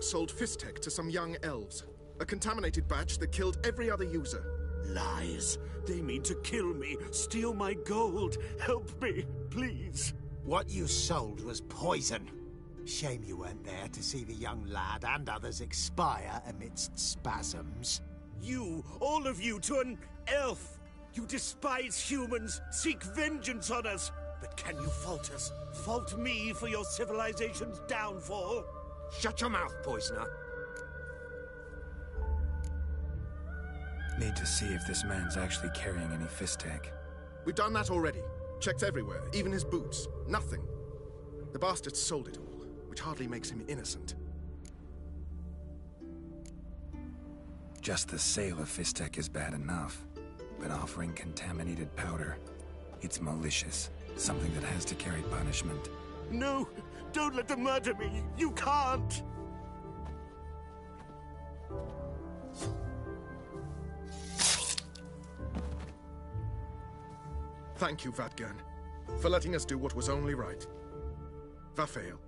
sold Fistech to some young elves. A contaminated batch that killed every other user. Lies. They mean to kill me, steal my gold. Help me, please. What you sold was poison. Shame you weren't there to see the young lad and others expire amidst spasms. You, all of you, to an elf. You despise humans, seek vengeance on us. But can you fault us? Fault me for your civilization's downfall? Shut your mouth, poisoner. Need to see if this man's actually carrying any Fistech. We've done that already. Checked everywhere, even his boots. Nothing. The bastard sold it all, which hardly makes him innocent. Just the sale of Fistech is bad enough, but offering contaminated powder, it's malicious. Something that has to carry punishment. No! Don't let them murder me! You can't! Thank you, Vatgern, for letting us do what was only right. Vafael.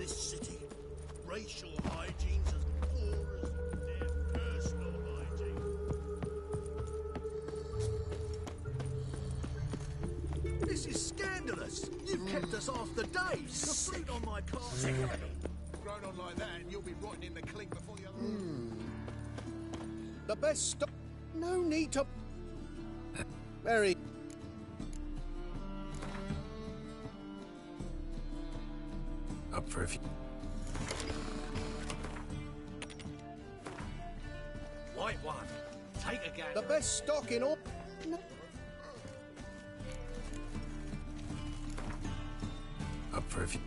City. Racial hygiene's as poor as their personal hygiene. This is scandalous. You've kept us half the day. The fruit on my cart. Grown on like that, and you'll be rotting in the clink before the other. The best stuff. No need to. Very. Up for a few. White one. Take a gander. The best stock in all. No. Up for a few.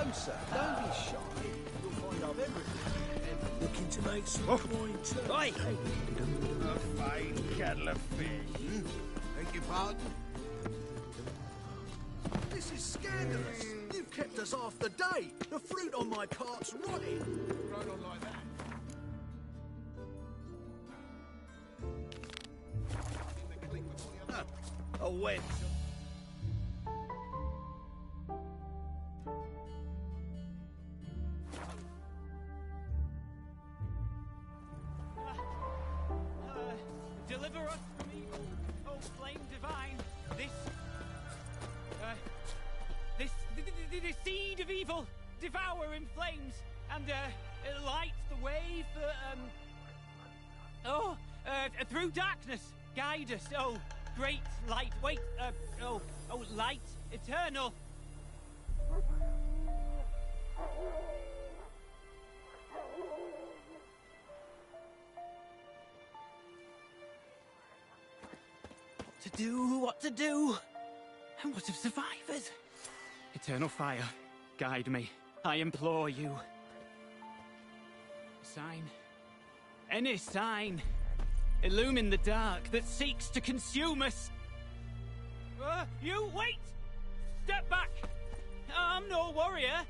closer. Don't be shy. You'll find I've everything. Looking to make some coin too. Oi! A fine kettle of fish. Beg your pardon? This is scandalous. You've kept us half the day. The fruit on my cart's rotting. Grown on like that. A wench. Deliver us from evil, O flame divine. This seed of evil, devour in flames, and light the way for through darkness, guide us. Oh, great light. Wait, light eternal. What to do? And what of survivors? Eternal fire, guide me. I implore you. A sign. Any sign. Illumine the dark that seeks to consume us. You wait! Step back! I'm no warrior.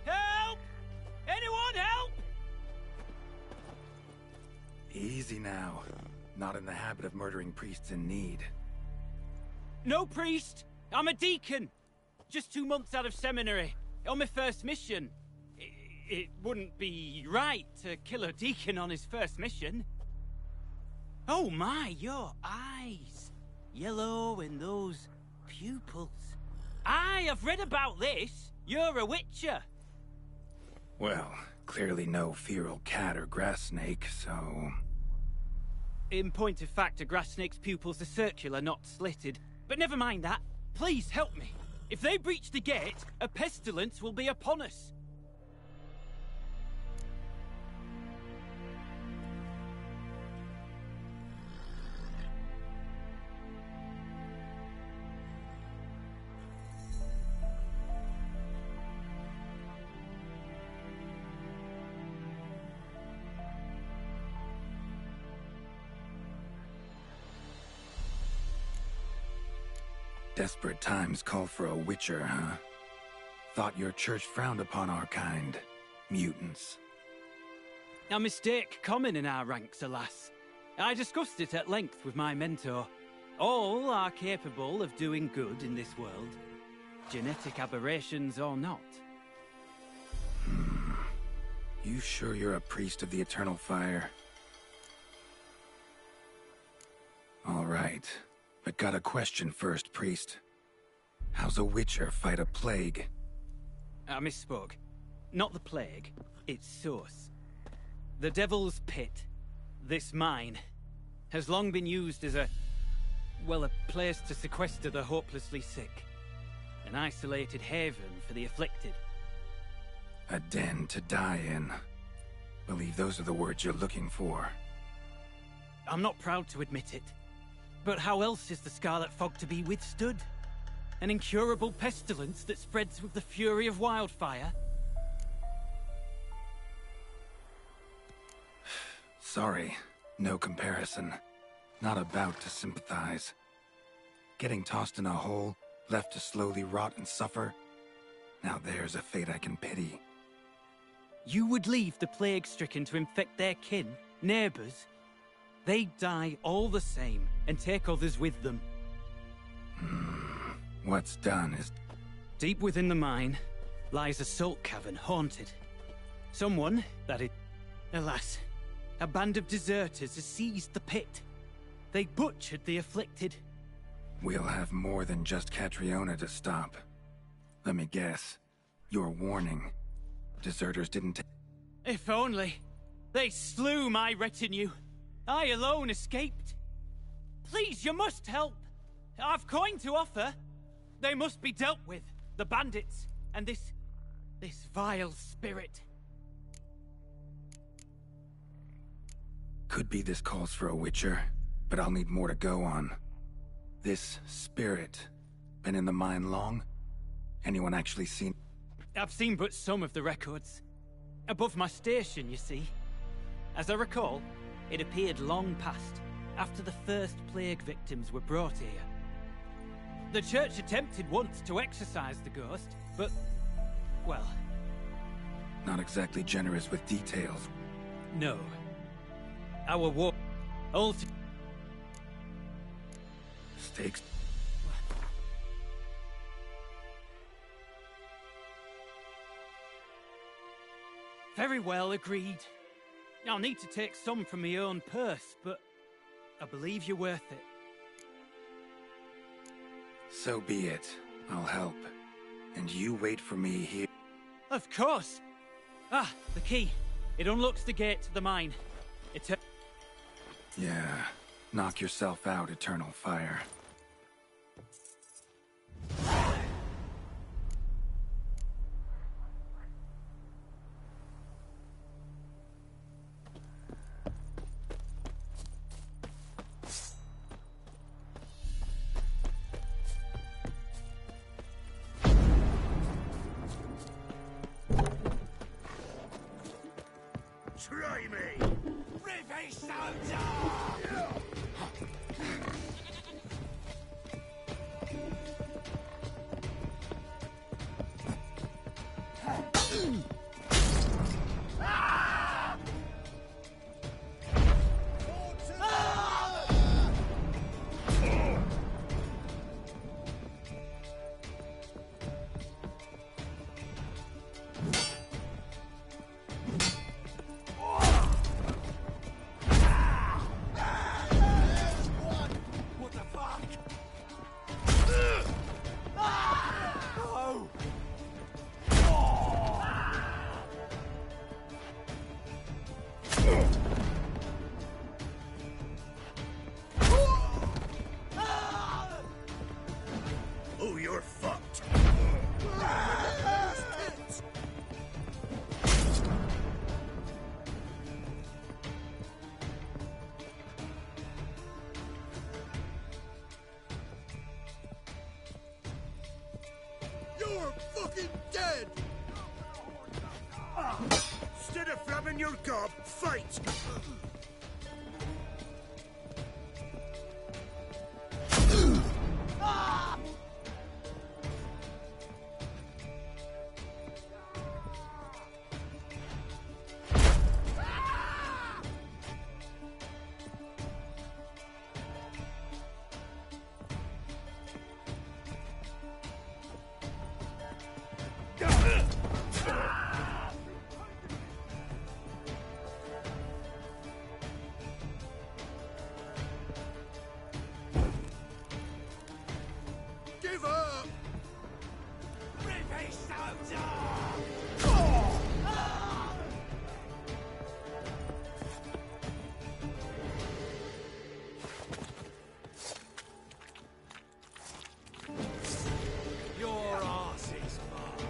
Help! Anyone help! Easy now. Not in the habit of murdering priests in need. No priest! I'm a deacon! Just 2 months out of seminary. On my first mission. It wouldn't be right to kill a deacon on his first mission. Oh my, your eyes. Yellow and those pupils. I've read about this. You're a witcher. Well, clearly no feral cat or grass snake, so... In point of fact, a grass snake's pupils are circular, not slitted. But never mind that. Please help me. If they breach the gate, a pestilence will be upon us. Desperate times call for a witcher, huh? Thought your church frowned upon our kind. Mutants. A mistake common in our ranks, alas. I discussed it at length with my mentor. All are capable of doing good in this world. Genetic aberrations or not. You sure you're a priest of the Eternal Fire? All right. But got a question first, priest. How's a witcher fight a plague? I misspoke. Not the plague, its source. The Devil's Pit, this mine, has long been used as a place to sequester the hopelessly sick. An isolated haven for the afflicted. A den to die in. Believe those are the words you're looking for. I'm not proud to admit it. But how else is the Scarlet Fog to be withstood? An incurable pestilence that spreads with the fury of wildfire? Sorry, no comparison. Not about to sympathize. Getting tossed in a hole, left to slowly rot and suffer? Now there's a fate I can pity. You would leave the plague-stricken to infect their kin, neighbors? They die all the same, and take others with them. What's done is... Deep within the mine lies a salt cavern haunted. Someone, alas, a band of deserters has seized the pit. They butchered the afflicted. We'll have more than just Catriona to stop. Let me guess. Your warning. Deserters didn't... If only. They slew my retinue. I alone escaped. Please, you must help. I've coin to offer. They must be dealt with. The bandits. And this vile spirit. Could be this calls for a witcher, but I'll need more to go on. This spirit, been in the mine long? Anyone actually seen... I've seen but some of the records. Above my station, you see. As I recall, it appeared long past, after the first plague victims were brought here. The church attempted once to exorcise the ghost, but, well... Not exactly generous with details. No. Our war... Stakes. Very well, agreed. I'll need to take some from my own purse, but I believe you're worth it. So be it. I'll help. And you wait for me here. Of course! Ah, the key. It unlocks the gate to the mine. Yeah. Knock yourself out, Eternal Fire. Try me! Ribby soldier! Oh, you're fucked. You're fucking dead! Instead of flabbing your gob, fight! Give up! Ribby soldier! Your ass is mine.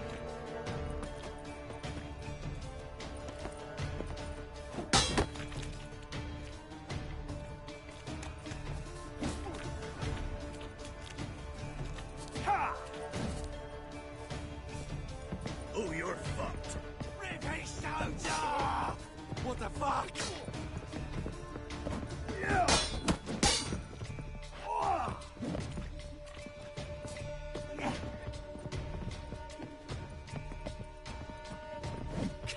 Oh, you're fucked. Ribby soldier! What the fuck?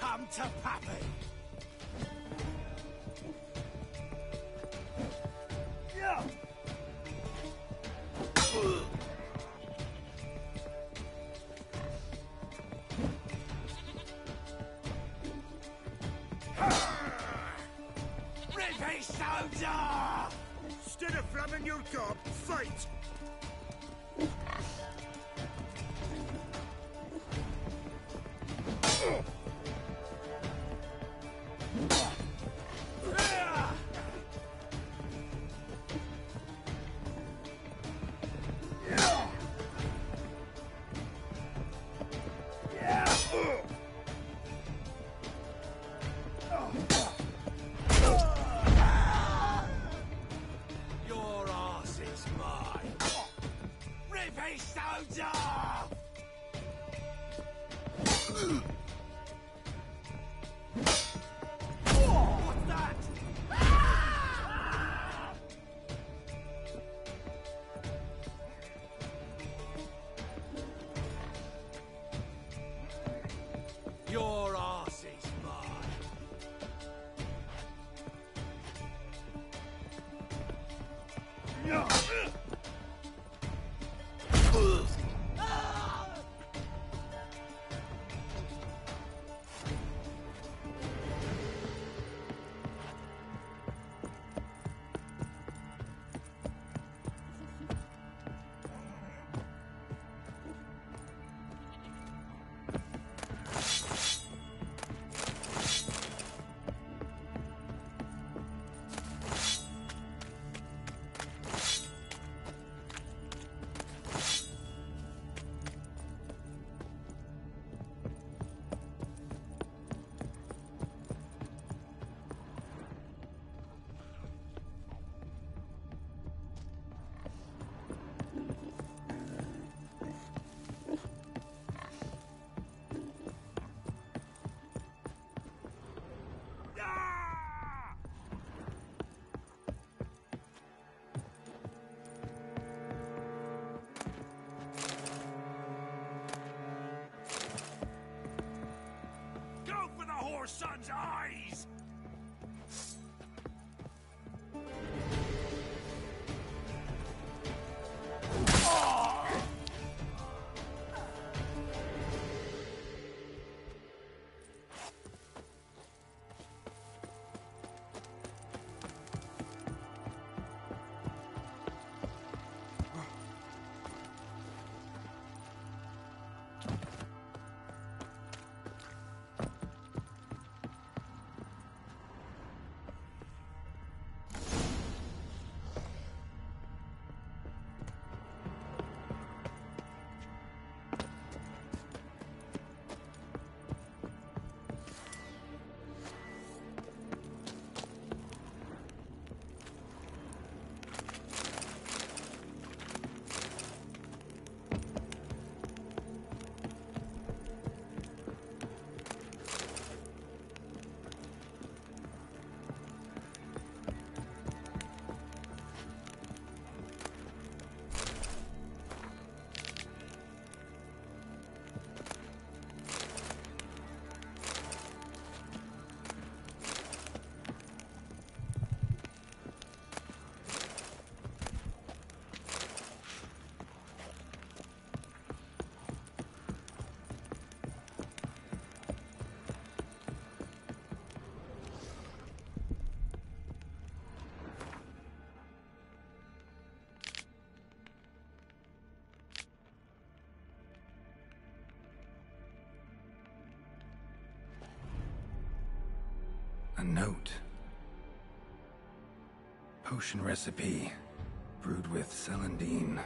Come to Pappy. Ribby soldier! Instead of flamming your gob, fight! Your ass is mine. What's that? Your arse is mine. Go for the whore's son's eyes! A note. Potion recipe. Brewed with celandine.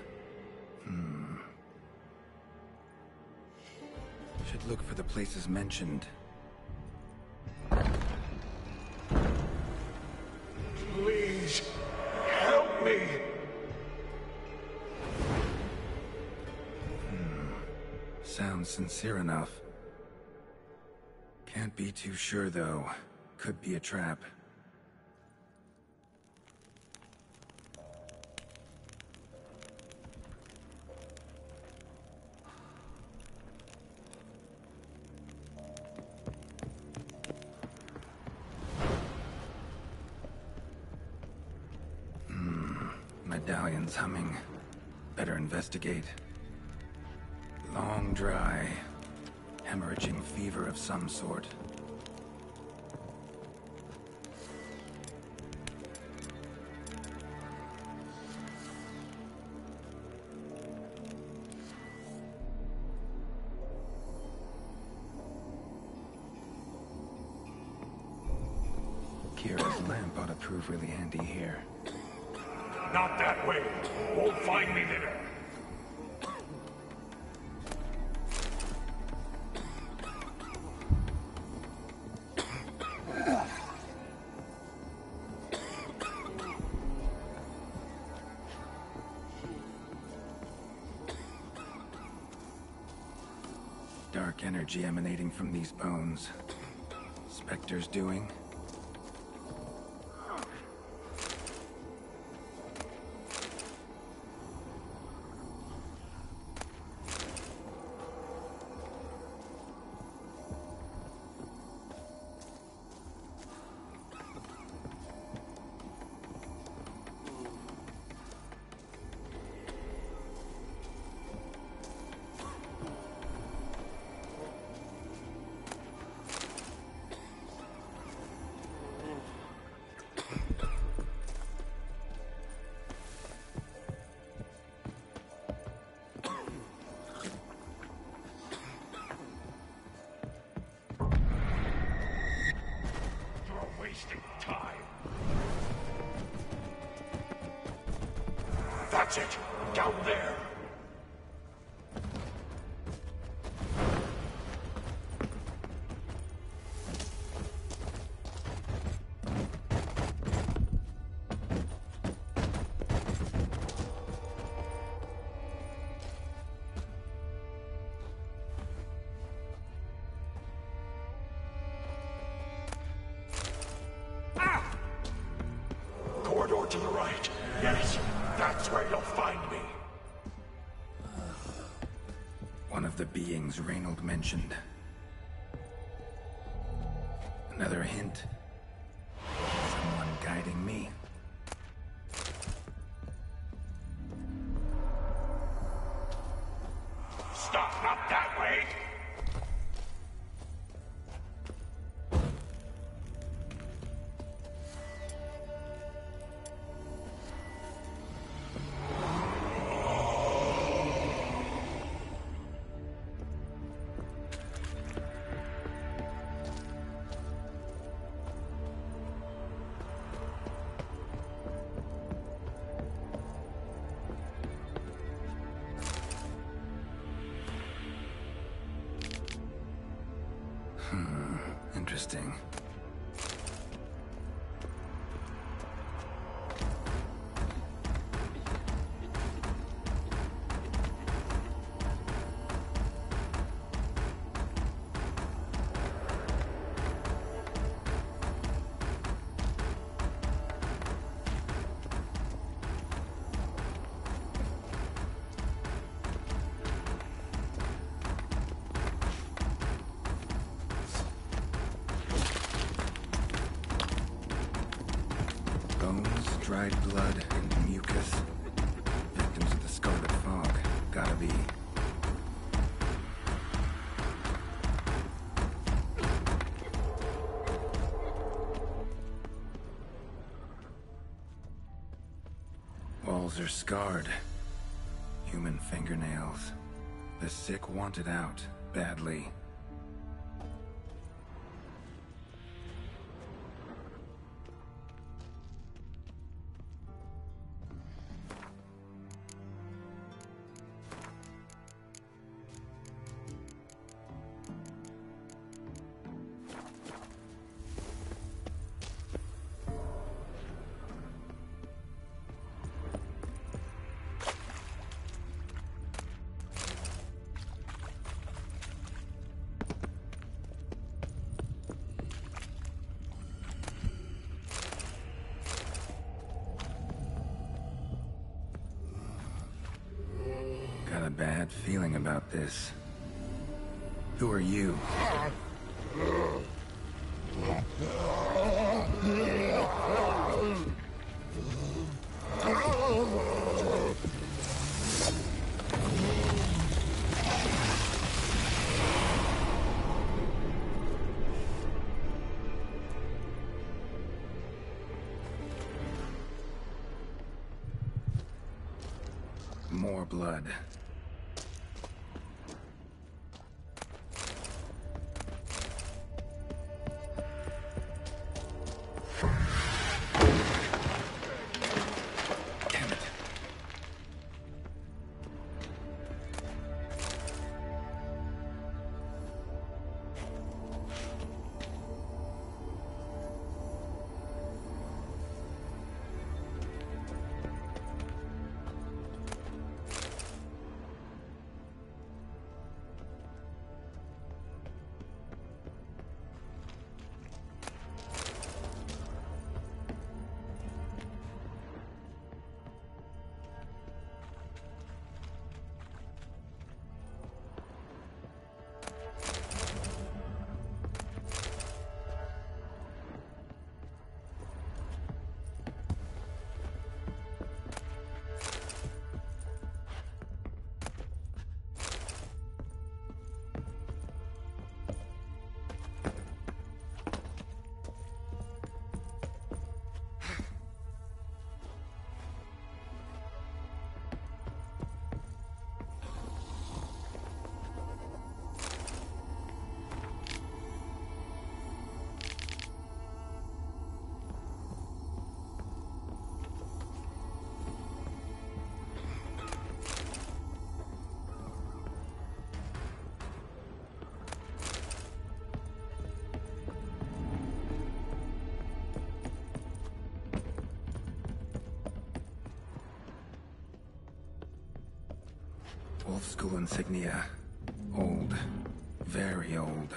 Should look for the places mentioned. Please, help me. Sounds sincere enough. Can't be too sure, though. Could be a trap. Medallion's humming. Better investigate. Long dry. Hemorrhaging fever of some sort. Kira's lamp ought to prove really handy here. Not that way. Won't find me there. Dark energy emanating from these bones. Spectre's doing? That's it. Down there. Corridor to the right. Yes. That's where you'll find me. One of the beings Reynold mentioned. Another hint. Someone guiding me. Stop, not that way. Interesting. Dried blood and mucus. Victims of the scarlet fog. Gotta be. Walls are scarred. Human fingernails. The sick want it out, badly. Got a bad feeling about this. Who are you? More blood. Damn it. Wolf School insignia. Old. Very old.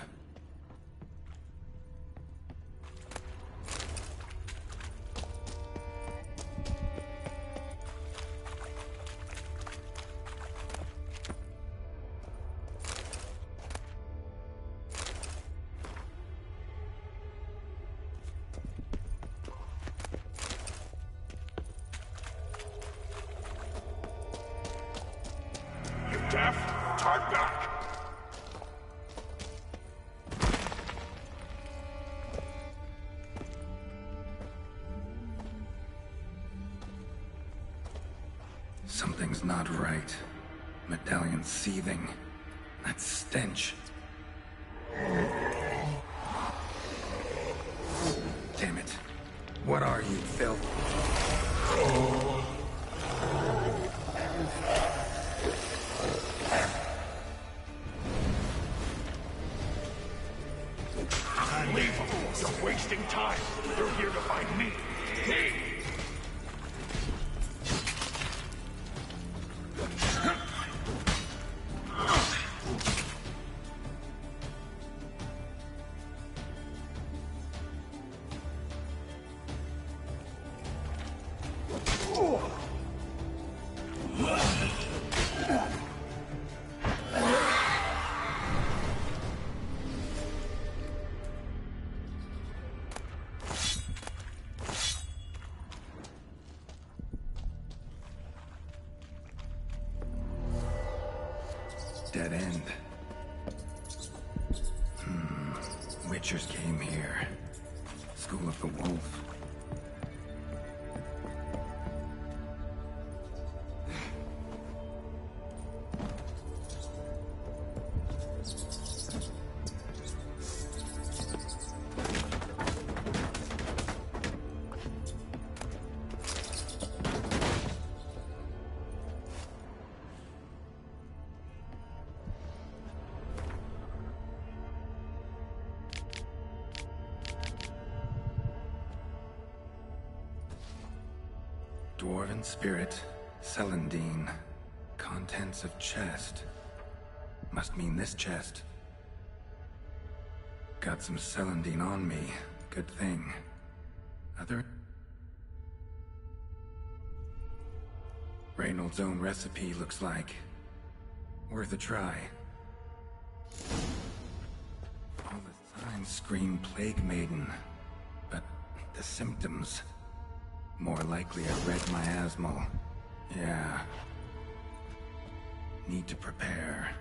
Deaf? Turn back! Something's not right. Medallion seething. That stench. Damn it. What are you, filth? Leave them! You're wasting time! You're here to find me! Me! Dead end. Witchers came here. School of the Wolf. Dwarven spirit, Celandine. Contents of chest. Must mean this chest. Got some Celandine on me. Good thing. Other... Reynolds' own recipe looks like. Worth a try. All the signs scream Plague Maiden. But the symptoms... More likely a red miasmal. Yeah. Need to prepare.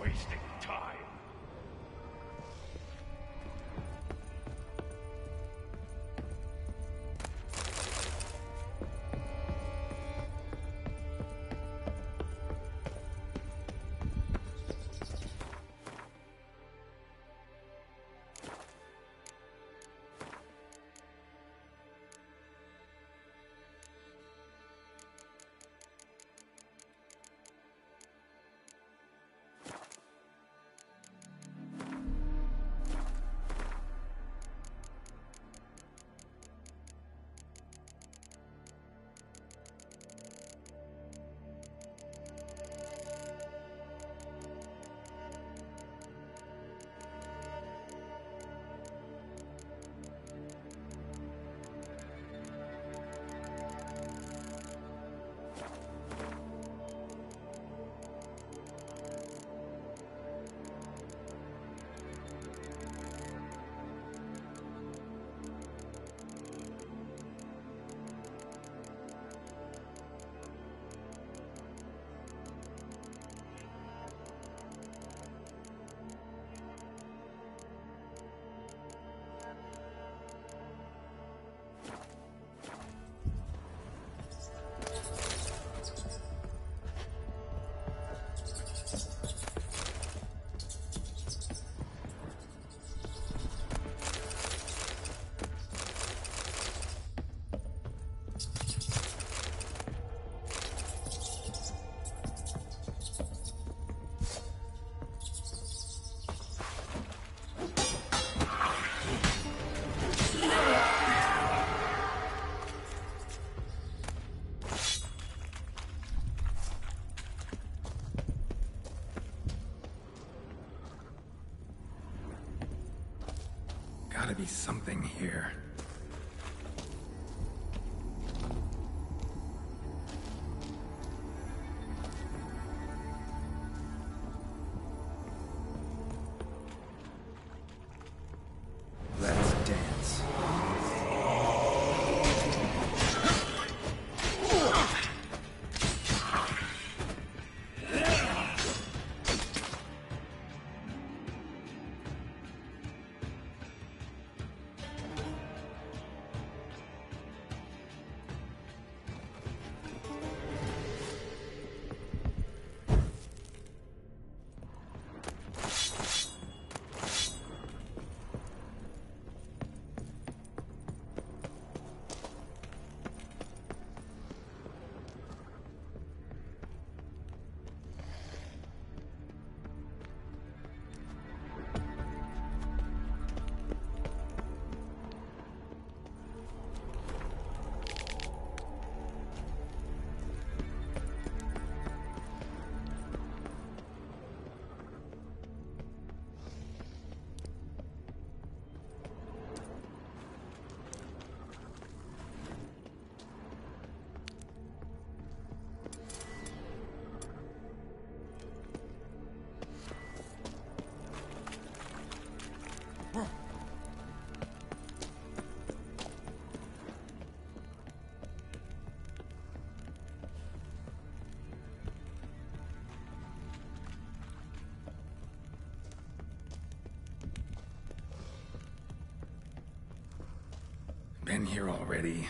Wasting time. gotta be something here. Let's dance. Been here already.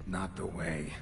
Not the way.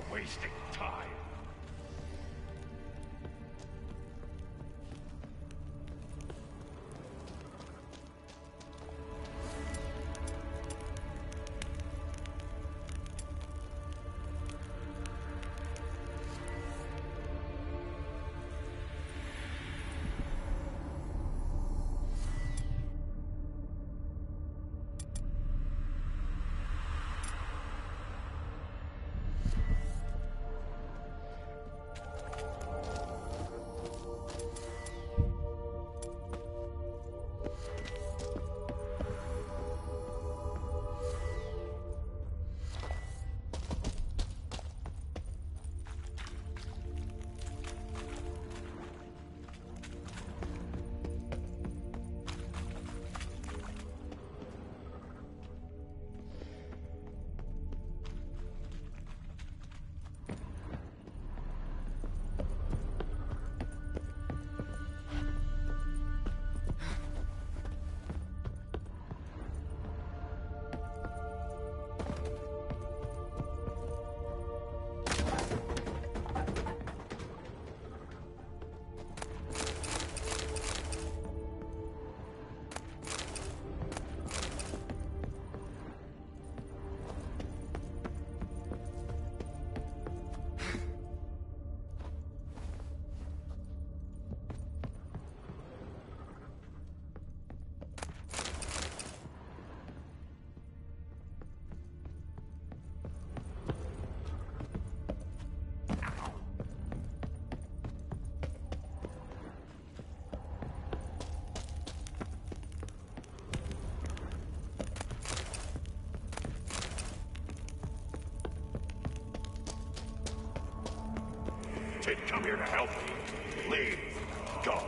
Wasting time. come here to help me. Leave. Go.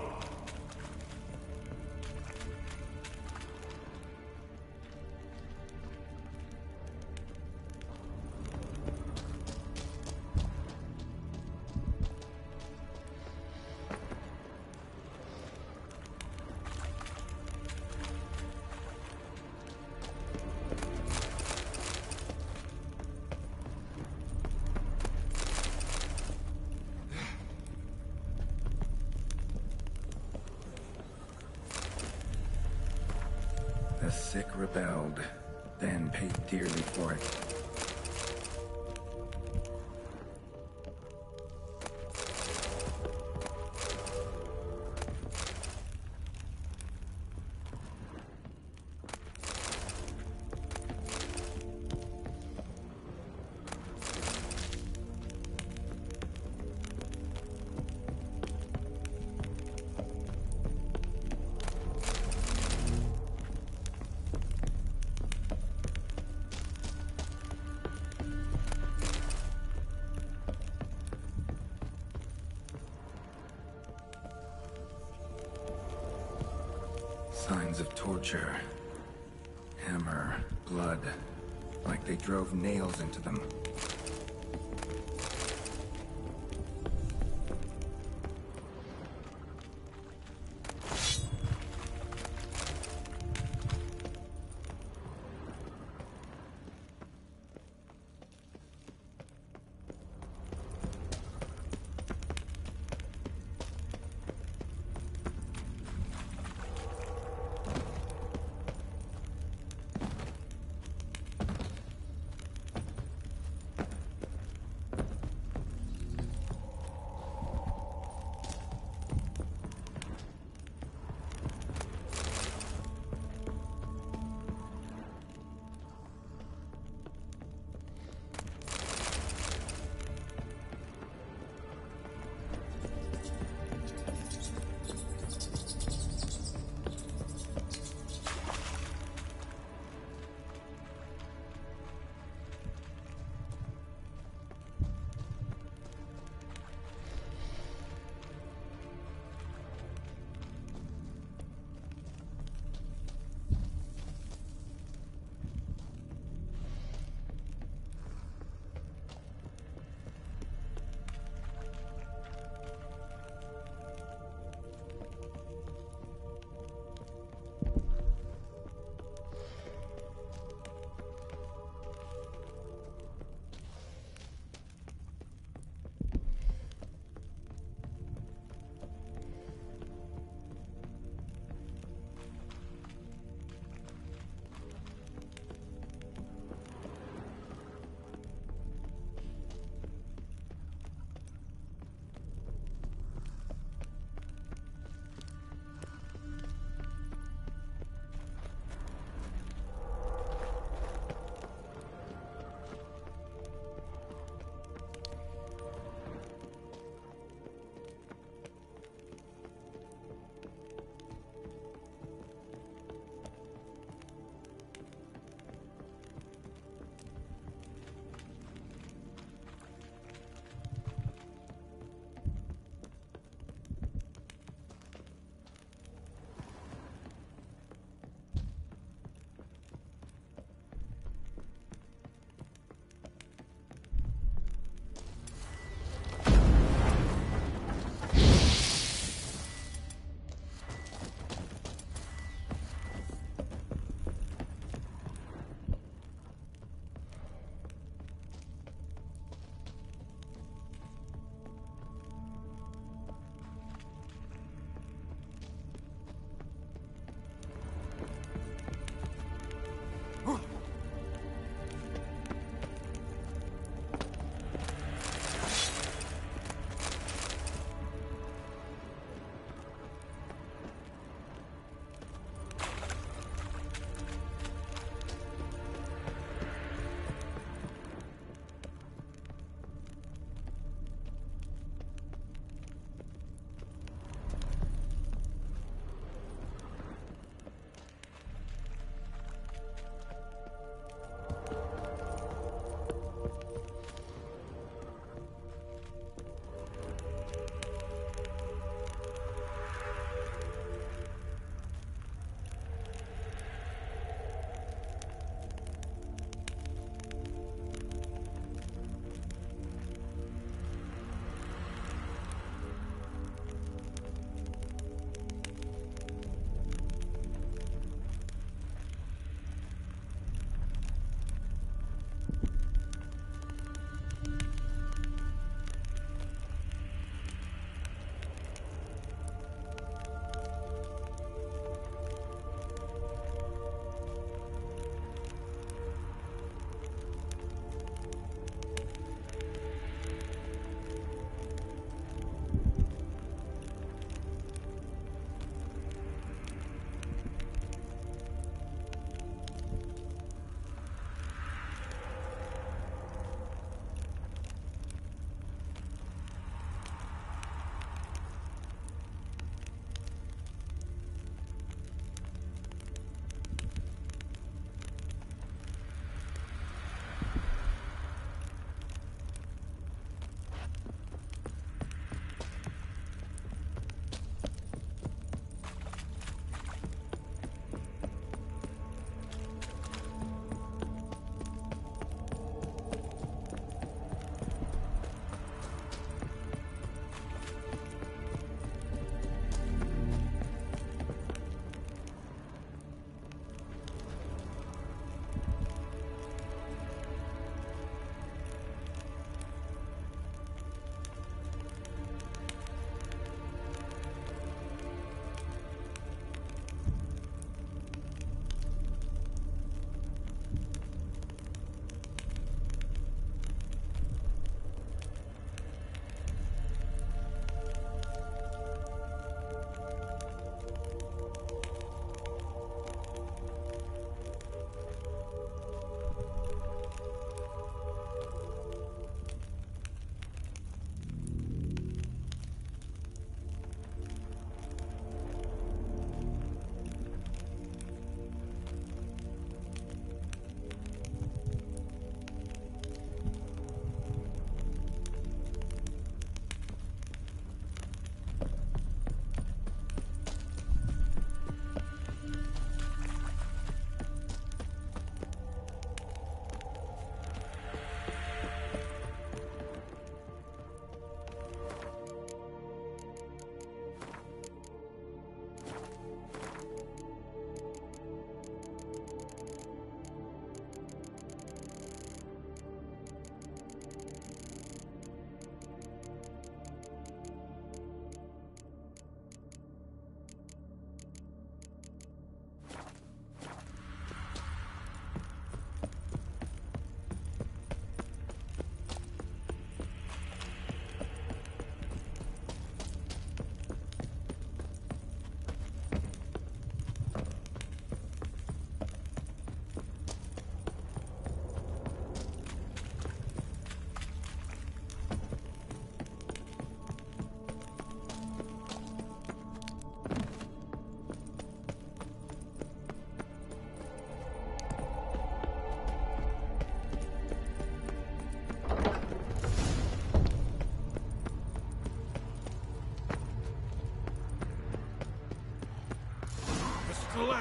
The sick rebelled, then paid dearly for it. Signs of torture. Hammer, blood, like they drove nails into them.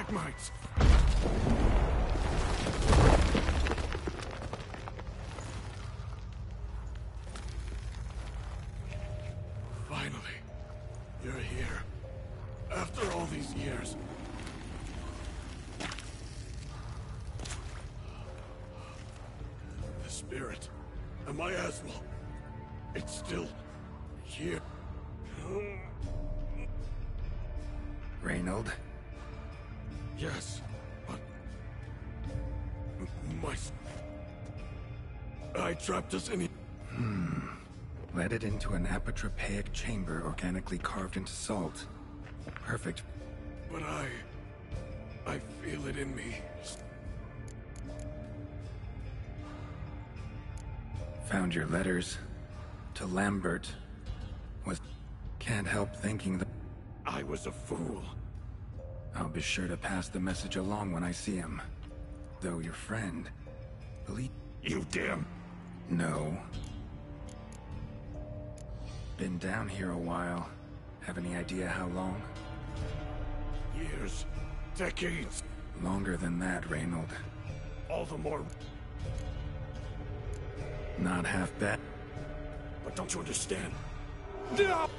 stalagmites. Finally, you're here. After all these years. The spirit and my asthma. It's still here. Reynold? Yes, but... I trapped us in... Led it into an apotropaic chamber organically carved into salt. Perfect. But I feel it in me. Found your letters. To Lambert. Can't help thinking that... I was a fool. I'll be sure to pass the message along when I see him. Though your friend... believe... You damn... No. Been down here a while. Have any idea how long? Years. Decades. Longer than that, Reynold. All the more... Not half bad. But don't you understand? No!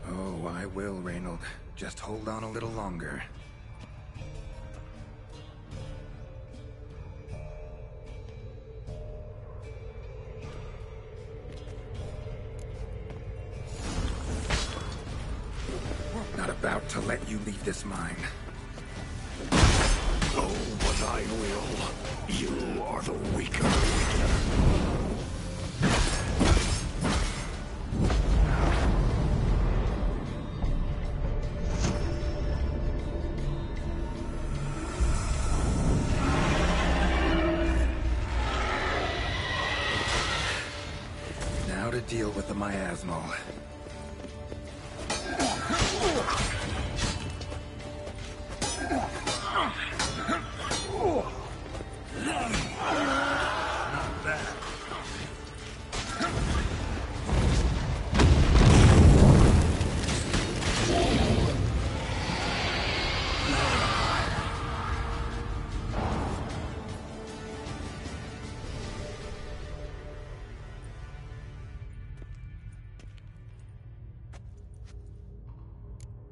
Oh, I will, Reynold. Just hold on a little longer. Not about to let you leave this mine. Oh, but I will. You are the weaker. Now to deal with the miasmal.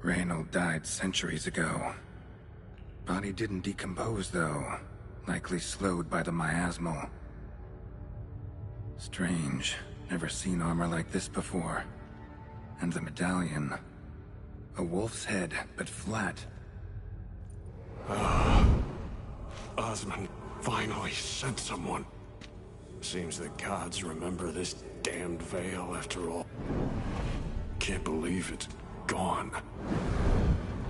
Reynold died centuries ago. Body didn't decompose, though. Likely slowed by the miasmal. Strange. Never seen armor like this before. And the medallion. A wolf's head, but flat. Osmond finally sent someone. Seems the gods remember this damned veil after all. Can't believe it's gone.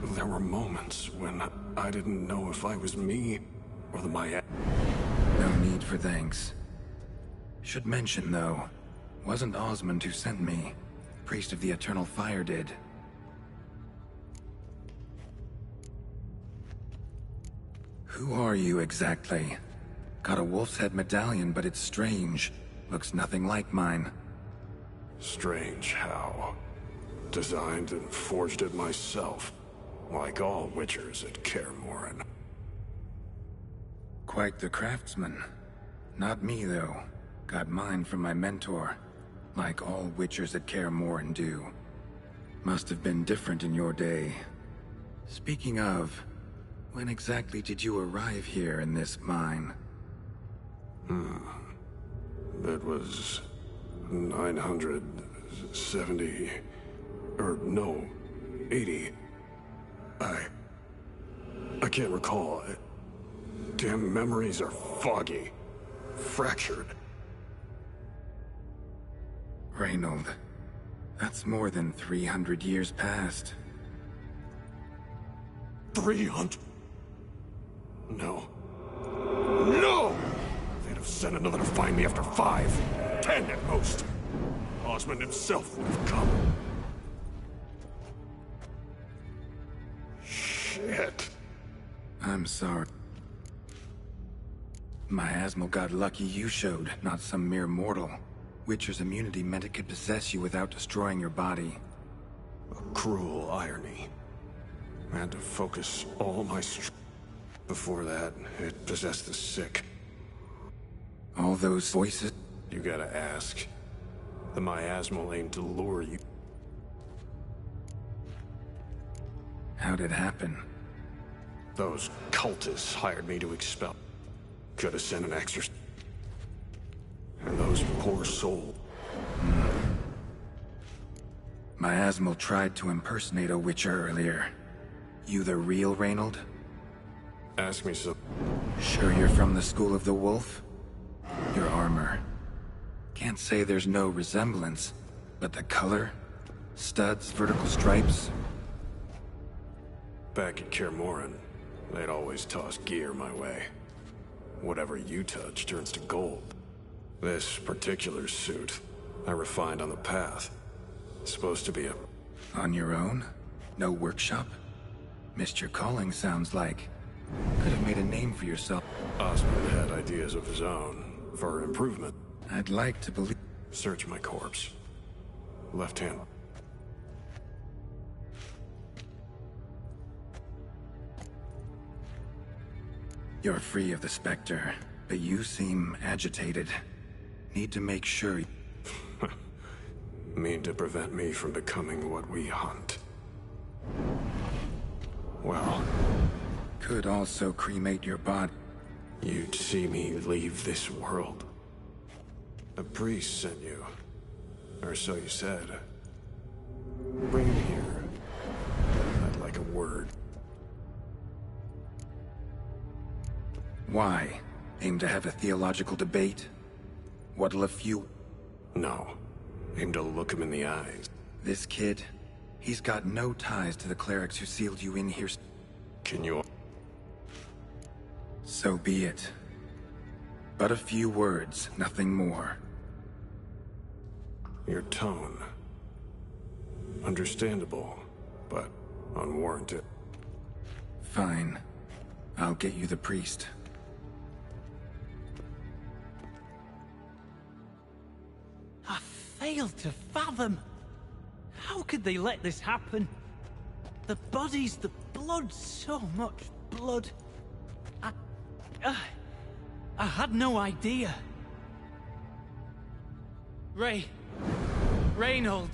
There were moments when I didn't know if I was me or the Maya. No need for thanks. Should mention, though, wasn't Osmond who sent me. Priest of the Eternal Fire did. Who are you exactly? Got a wolf's head medallion, but it's strange. Looks nothing like mine. Strange how? Designed and forged it myself, like all witchers at Kaer Morhen. Quite the craftsman. Not me, though. Got mine from my mentor, like all witchers at Kaer Morhen do. Must have been different in your day. Speaking of, when exactly did you arrive here in this mine? It was 970... or no, 80. I can't recall. Damn memories are foggy. Fractured. Reynold, that's more than 300 years past. 300? No. No! They'd have sent another to find me after 5, 10 at most. Osmond himself would have come. Shit. I'm sorry. Miasmal got lucky you showed, not some mere mortal. Witcher's immunity meant it could possess you without destroying your body. A cruel irony. I had to focus all my Before that, it possessed the sick. All those voices? You gotta ask. The miasmal aimed to lure you. How'd it happen? Those cultists hired me to expel. Could have sent an exorcist. And those poor souls. Miasmal tried to impersonate a Witcher earlier. You the real Reynold? Ask me so. Sure you're from the School of the Wolf? Your armor. Can't say there's no resemblance, but the color? Studs, vertical stripes? Back at Kaer Morhen, they'd always toss gear my way. Whatever you touch turns to gold. This particular suit, I refined on the path. It's supposed to be a... On your own? No workshop? Missed your calling, sounds like. Could have made a name for yourself. Osmond had ideas of his own, for improvement. I'd like to believe... Search my corpse. Left hand. You're free of the Spectre, but you seem agitated. Need to make sure... Mean to prevent me from becoming what we hunt. Well... Could also cremate your body. You'd see me leave this world. A priest sent you. Or so you said. Bring him here. I'd like a word. Why? Aim to have a theological debate? What'll a few... No. Aim to look him in the eyes. This kid, he's got no ties to the clerics who sealed you in here. Can you... So be it. But a few words, nothing more. Your tone. Understandable, but unwarranted. Fine. I'll get you the priest. I failed to fathom. How could they let this happen? The bodies, the blood, so much blood. I had no idea. Reynold.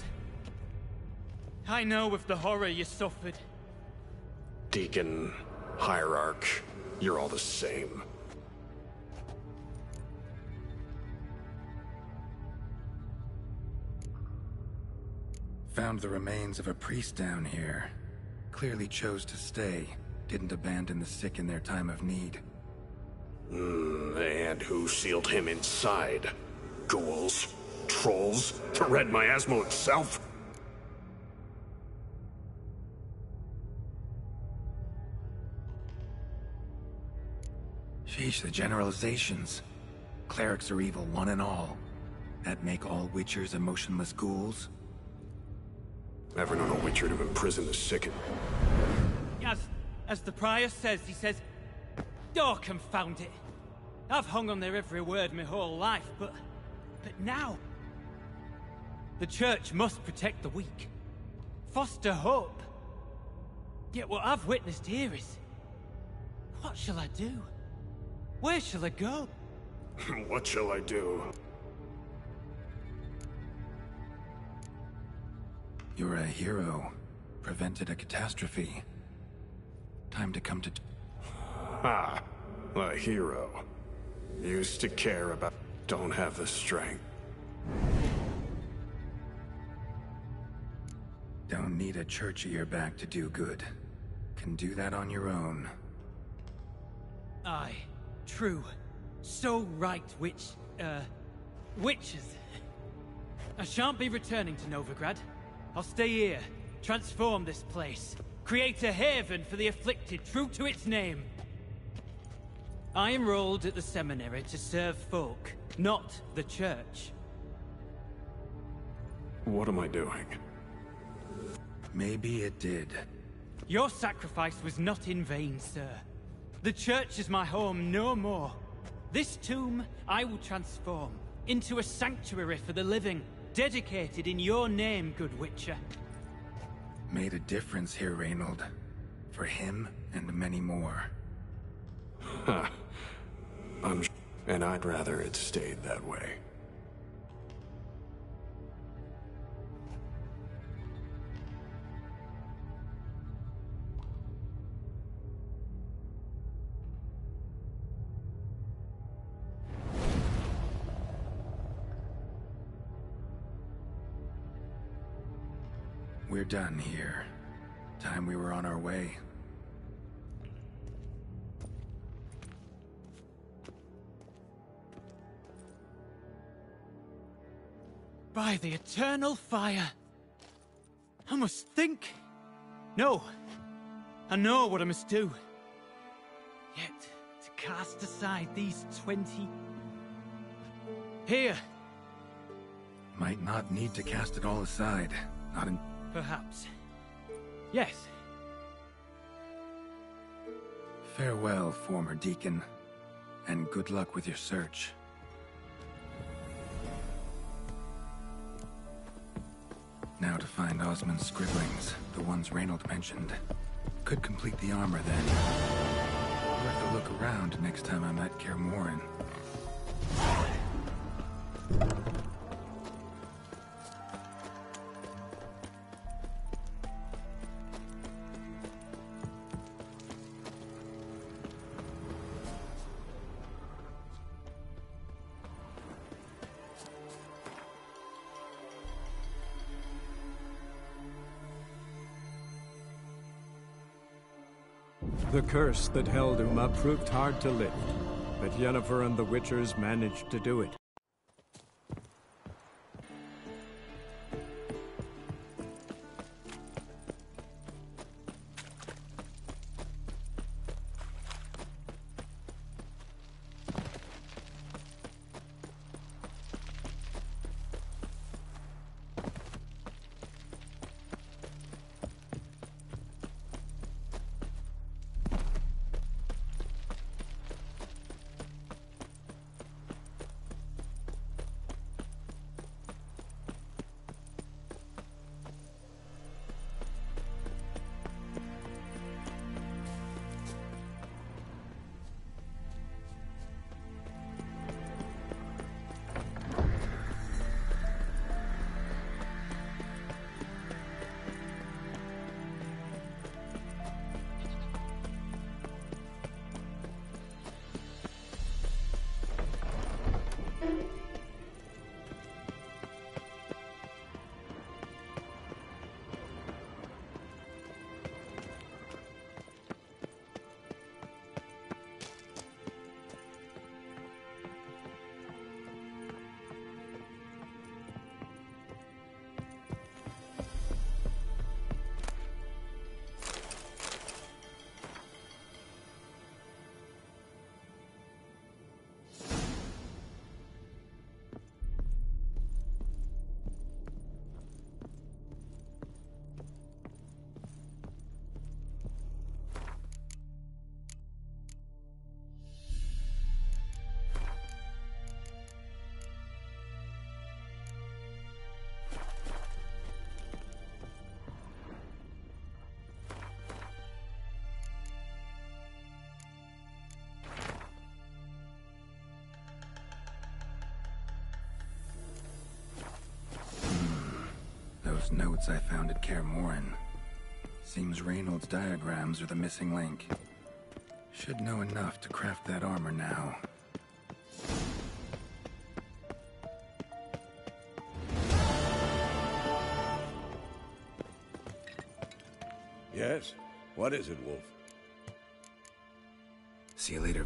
I know of the horror you suffered. Deacon, Hierarch, you're all the same. Found the remains of a priest down here. Clearly chose to stay. Didn't abandon the sick in their time of need. And who sealed him inside? Ghouls? Trolls? The Red Miasmal itself? Sheesh, the generalizations. Clerics are evil, one and all. That make all Witchers emotionless ghouls? Never known a Witcher to imprison the sick. As the prior says, he says... Oh, confound it. I've hung on their every word my whole life, but now... The Church must protect the weak. Foster hope. Yet what I've witnessed here is... What shall I do? Where shall I go? What shall I do? You're a hero. Prevented a catastrophe. Time to come to... Ah, a hero. Used to care about... Don't have the strength. Don't need a church at your back to do good. Can do that on your own. Aye, true. So right, witches. I shan't be returning to Novigrad. I'll stay here, transform this place, create a haven for the afflicted, true to its name. I enrolled at the seminary to serve folk, not the church. What am I doing? Maybe it did. Your sacrifice was not in vain, sir. The church is my home no more. This tomb I will transform into a sanctuary for the living, dedicated in your name, good Witcher. Made a difference here, Reynold. For him and many more. Huh. And I'd rather it stayed that way. We're done here. Time we were on our way. By the eternal fire! I must think! No! I know what I must do. Yet, to cast aside these 20... Here! Might not need to cast it all aside. Not in... Perhaps. Yes. Farewell, former deacon. And good luck with your search. Now to find Osmond's scribblings, the ones Reynold mentioned. Could complete the armor then. Worth a look around next time I'm at Kaer Morhen. The curse that held Uma proved hard to lift, but Yennefer and the Witchers managed to do it. Those notes I found at Kaer Morhen. Seems Reynold's diagrams are the missing link. Should know enough to craft that armor now. Yes? What is it, Wolf? See you later,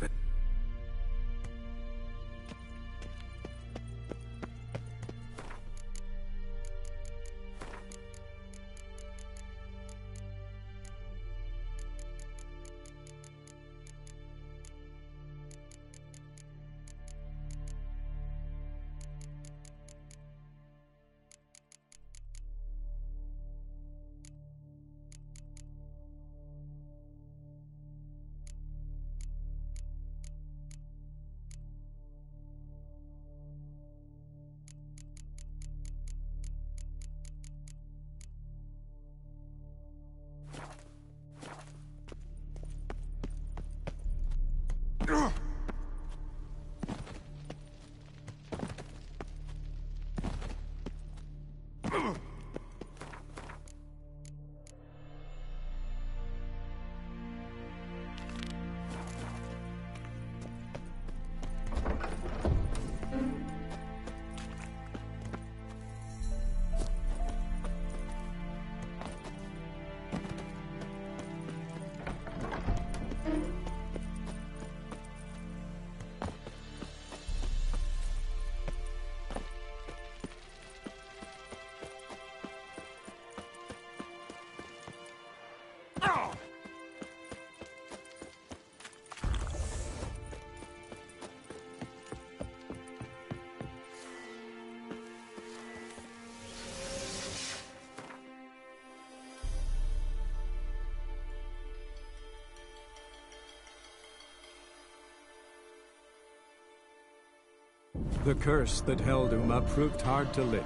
The curse that held Uma proved hard to lift,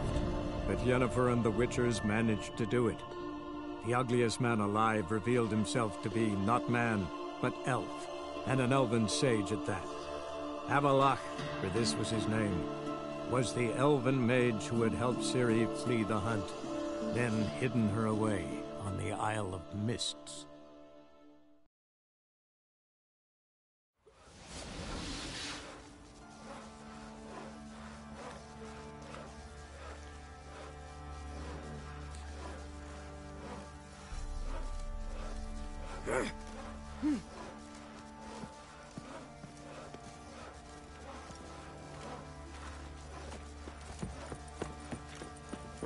but Yennefer and the Witchers managed to do it. The ugliest man alive revealed himself to be not man, but elf, and an elven sage at that. Avalach, for this was his name, was the elven mage who had helped Ciri flee the hunt, then hidden her away on the Isle of Mists.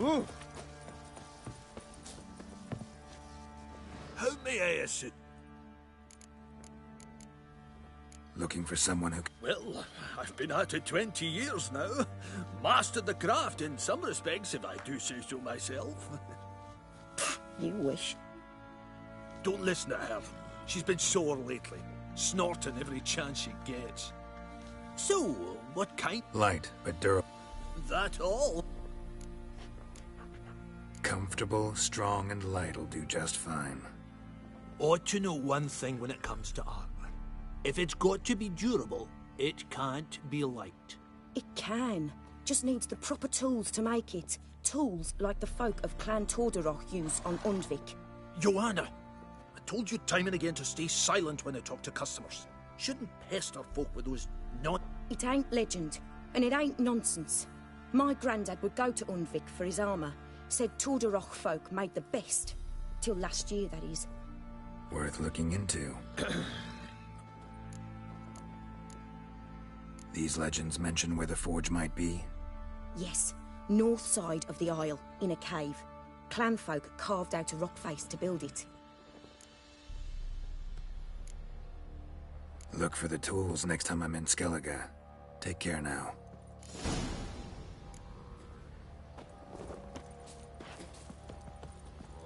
Ooh. How may I assist? Looking for someone who... Well, I've been at it 20 years now. Mastered the craft in some respects, if I do say so myself. You wish. Don't listen to her. She's been sore lately, snorting every chance she gets. So, what kind? Light, but durable. That all? Comfortable, strong, and light'll do just fine. Ought to know one thing when it comes to armor. If it's got to be durable, it can't be light. It can. Just needs the proper tools to make it. Tools like the folk of Clan Tordaroch use on Undvik. Joanna! I told you time and again to stay silent when I talk to customers. Shouldn't pester folk with those non... It ain't legend, and it ain't nonsense. My granddad would go to Undvik for his armor. Said Tordaroch folk made the best. Till last year, that is. Worth looking into. These legends mention where the forge might be? Yes. North side of the Isle, in a cave. Clan folk carved out a rock face to build it. Look for the tools next time I'm in Skellige. Take care now.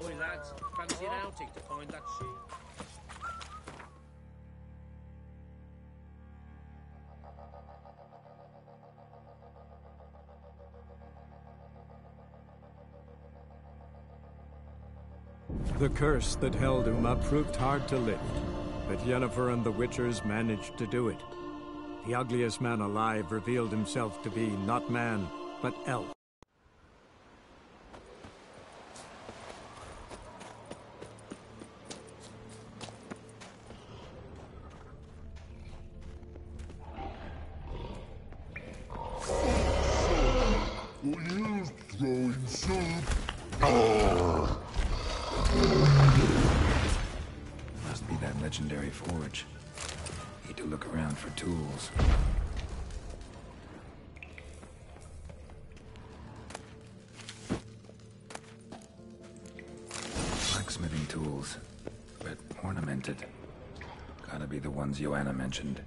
Oi lads, fancy an outing to find that sheep? The curse that held Uma proved hard to lift, but Yennefer and the Witchers managed to do it. The ugliest man alive revealed himself to be not man, but elf. Must be that legendary forge. Need to look around for tools. Blacksmithing tools, but ornamented. Gotta be the ones Joanna mentioned.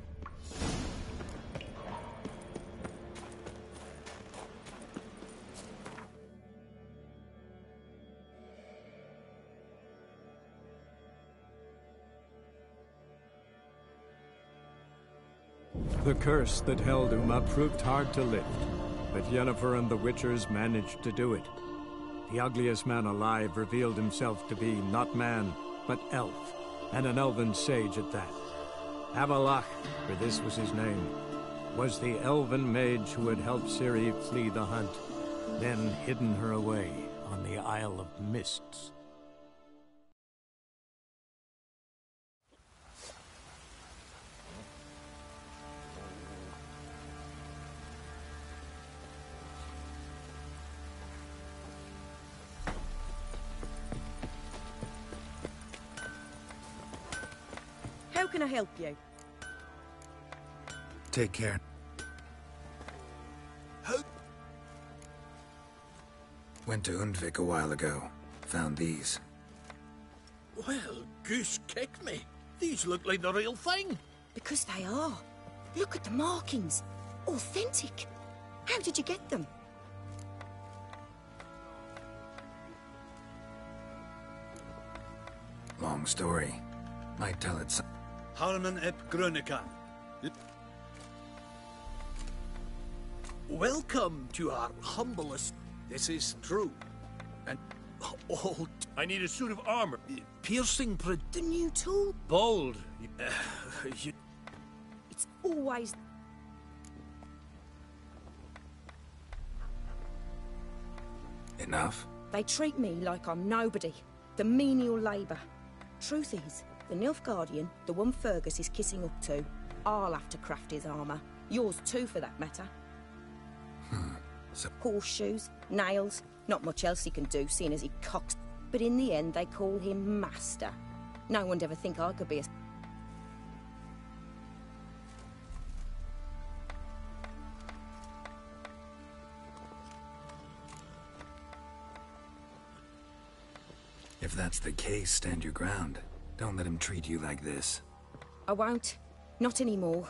The curse that held Uma proved hard to lift, but Yennefer and the Witchers managed to do it. The ugliest man alive revealed himself to be not man, but elf, and an elven sage at that. Avalach, for this was his name, was the elven mage who had helped Ciri flee the hunt, then hidden her away on the Isle of Mists. How can I help you? Take care. Went to Undvik a while ago. Found these. Well, goose kicked me. These look like the real thing. Because they are. Look at the markings. Authentic. How did you get them? Long story. Might tell it some... Harman ep Grönekan. Welcome to our humblest. This is true. And old. I need a suit of armor. Piercing. The new tool? Bold. It's always... Enough? They treat me like I'm nobody. The menial labour. Truth is, the Nilfgaardian, the one Fergus is kissing up to, I'll have to craft his armour. Yours too, for that matter. So... Horseshoes, nails, not much else he can do, seeing as he cocks. But in the end, they call him Master. No one'd ever think I could be a... If that's the case, stand your ground. Don't let him treat you like this. I won't. Not anymore.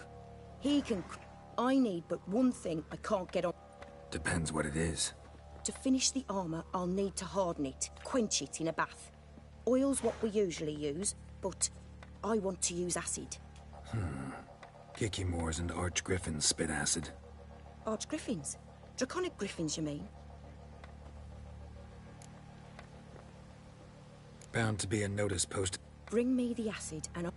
He can... I need but one thing I can't get on... Depends what it is. To finish the armour, I'll need to harden it, quench it in a bath. Oil's what we usually use, but I want to use acid. Kicky-Moors and Arch-Griffins spit acid. Arch-Griffins? Draconic Griffins, you mean? Bound to be a notice posted. Bring me the acid and I'll...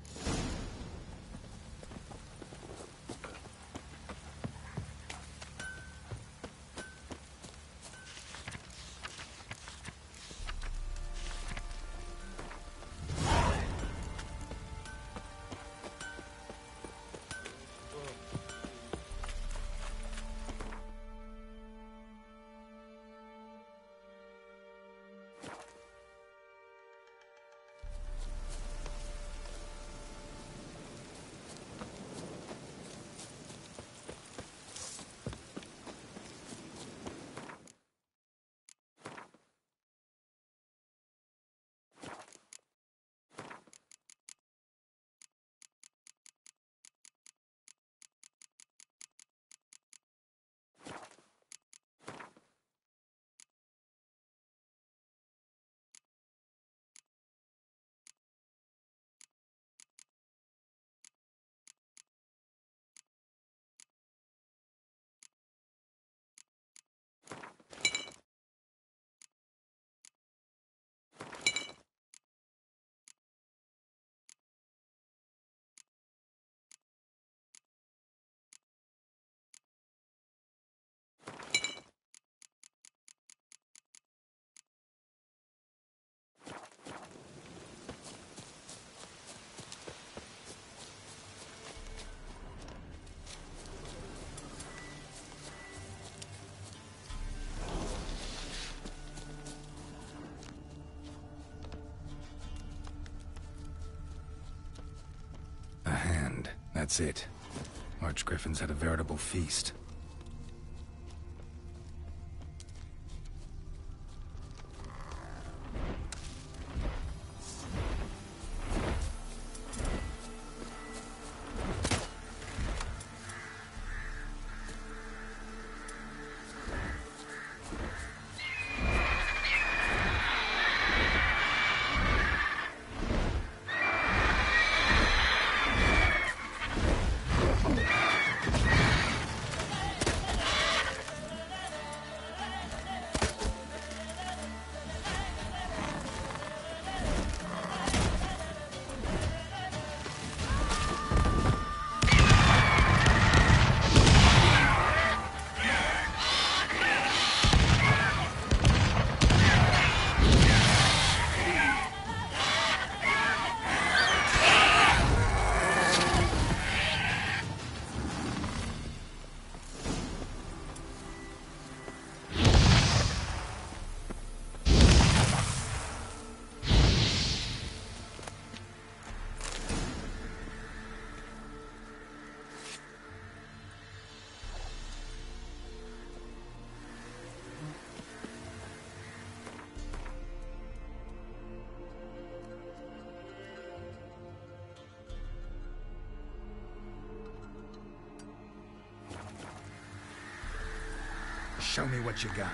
A hand. That's it. Arch-Griffins had a veritable feast. Show me what you got.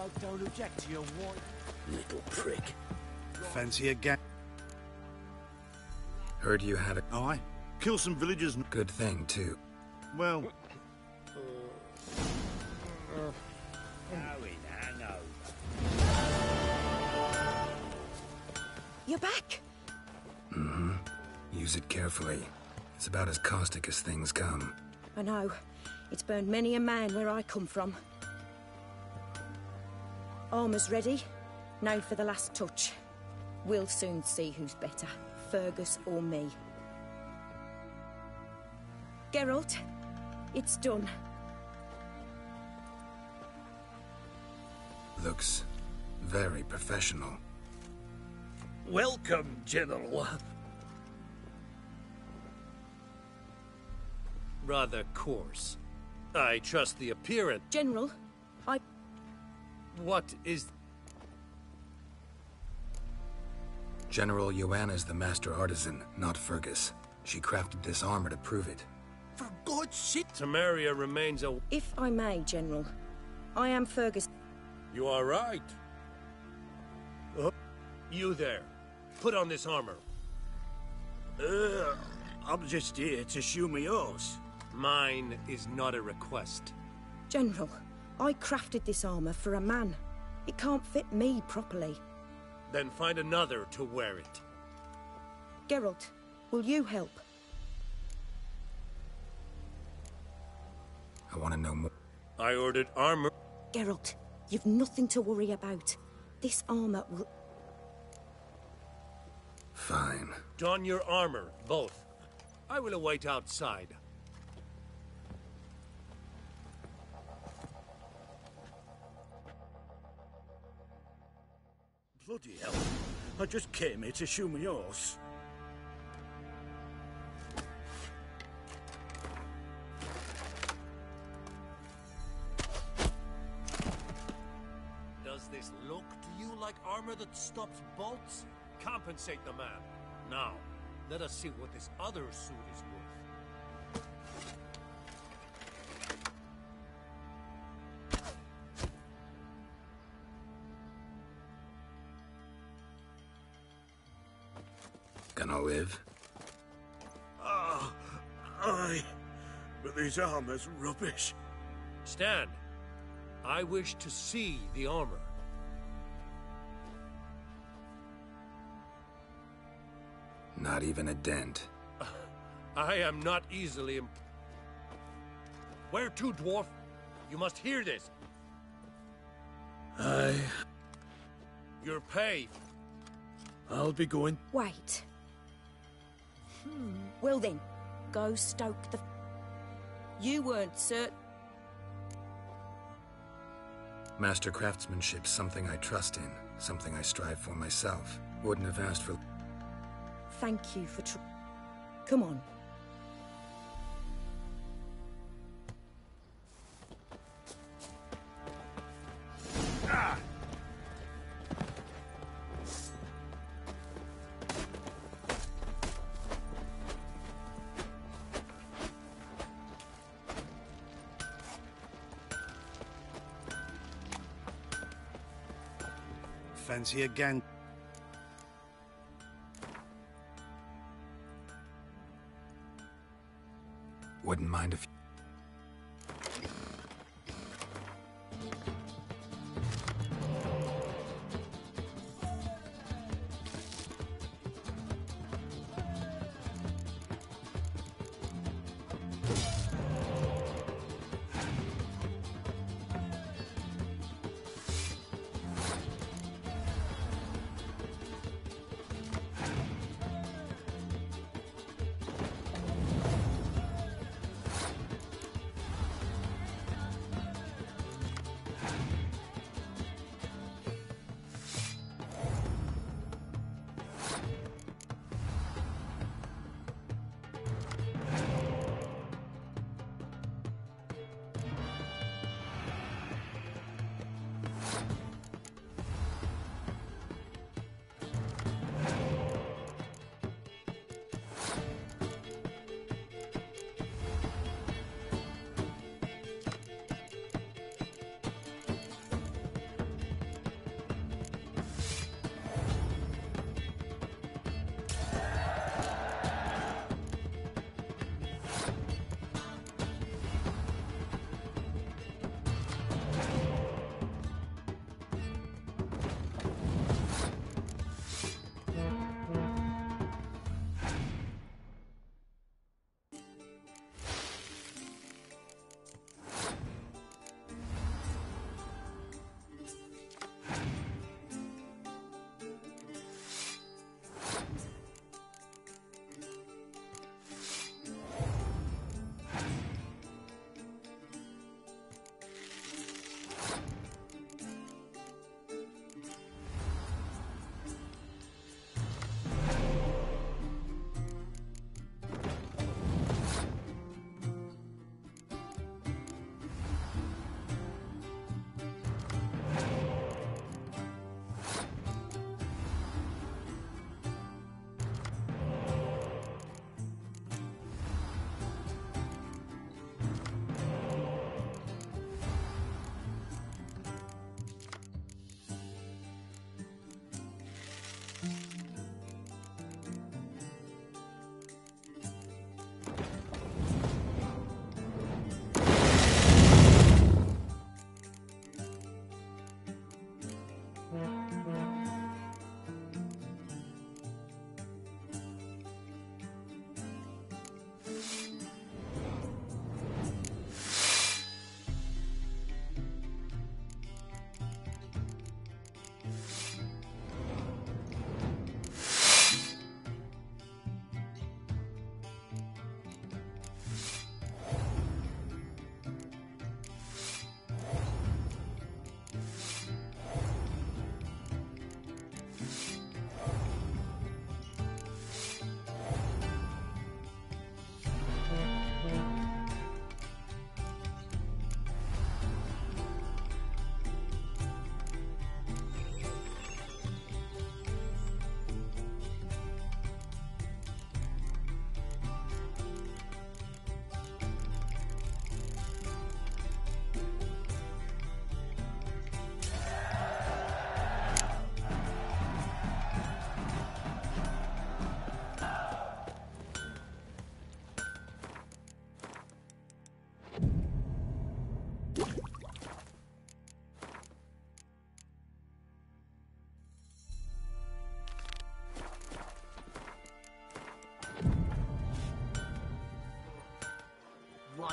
I don't object to your white. Little prick. Fancy a gang? Heard you had a... Aye. Kill some villagers. Good thing, too. Well... You're back? Mm-hmm. Use it carefully. It's about as caustic as things come. I know. It's burned many a man where I come from. Armour's ready. Now for the last touch. We'll soon see who's better, Fergus or me. Geralt, it's done. Looks very professional. Welcome, General. Rather coarse. I trust the appearance. General, What is... General Joanna's the master artisan, not Fergus. She crafted this armor to prove it. For God's sake! Tamaria remains a... If I may, General, I am Fergus. You are right. You there. Put on this armor. I'm just here to show me yours. Mine is not a request. General, I crafted this armor for a man. It can't fit me properly. Then find another to wear it. Geralt, will you help? I want to know more. I ordered armor. Geralt, you've nothing to worry about. This armor will... Fine. Don your armor, both. I will await outside. Bloody hell. I just came here to show me yours. Does this look to you like armor that stops bolts? Compensate the man. Now, let us see what this other suit is worth. Gonna live? Aye. But this armor's rubbish. Stand. I wish to see the armor. Not even a dent. I am not easily Where to, dwarf? You must hear this. Aye. Your pay. I'll be going. Wait. Well then, go stoke the... You weren't certain... Master craftsmanship's something I trust in, something I strive for myself. Wouldn't have asked for... Thank you for Come on. Fancy a gang? Wouldn't mind if...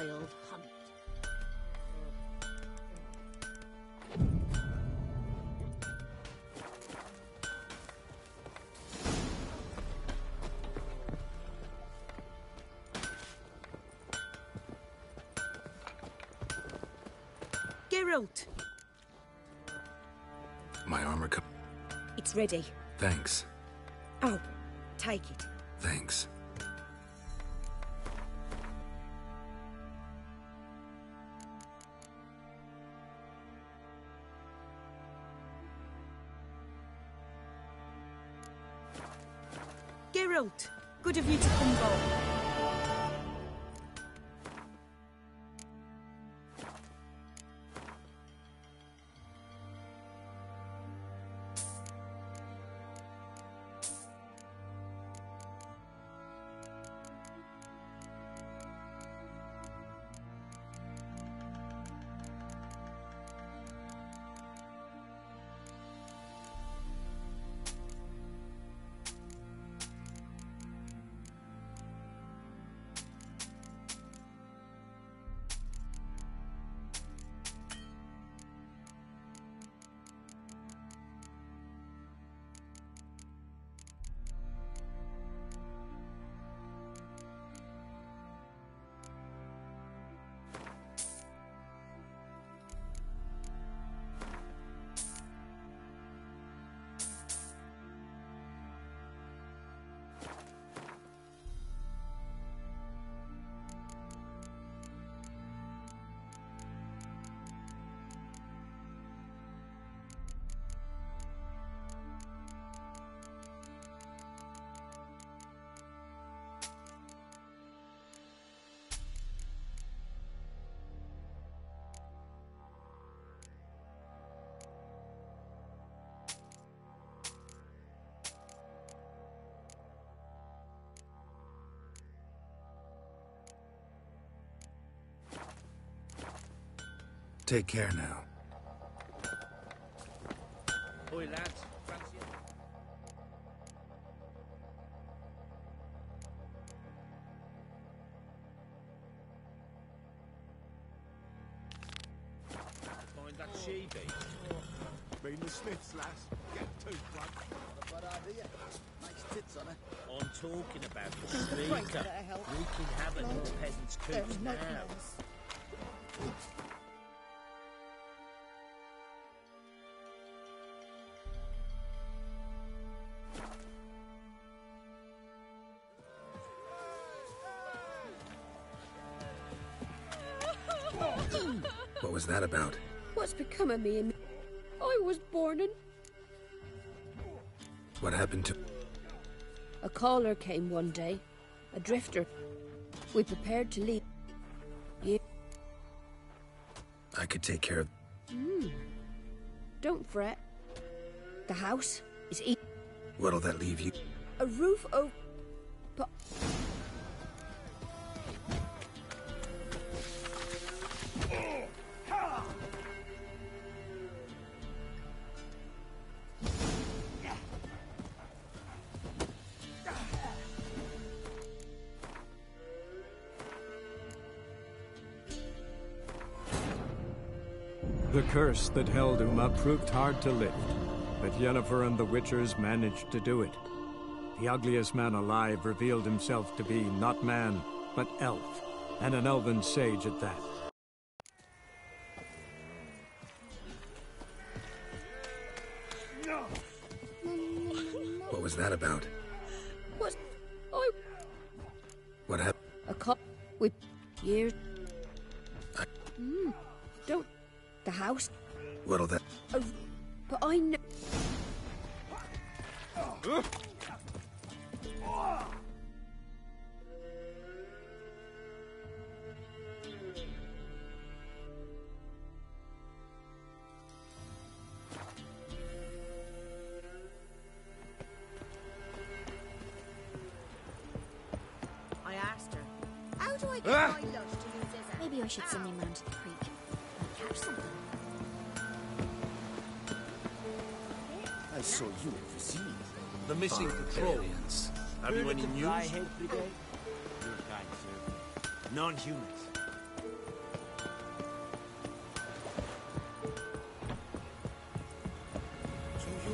wild hunt. Geralt! My armor It's ready. Thanks. Oh, take it. Thanks. Geralt, good of you to come back. Take care now. Oi, lads. Fancy it? Find that she-bee. Been the Smiths, lass. Get too drunk. Not a bad idea. Nice tits on her. I'm talking about the speaker. Wreaking havoc in the peasants' coops now. What was that about? What's become of me and I was born in... What happened to... A caller came one day. A drifter. We prepared to leave. Yeah. I could take care of... Don't fret. The house is What'll that leave you? a roof over... But... The curse that held Uma proved hard to lift, but Yennefer and the Witchers managed to do it. The ugliest man alive revealed himself to be not man, but elf, and an elven sage at that. What was that about? What? I... What happened? A cop with years... I... Don't... The house... What'll that... But I know... I asked her, how do I get my lunch to use this? Maybe I should send him round to the creek. Might catch something. I saw you in Vizier. The missing patrol. Have you any news? Your kind, sir. Non-humans.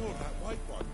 You're that white one.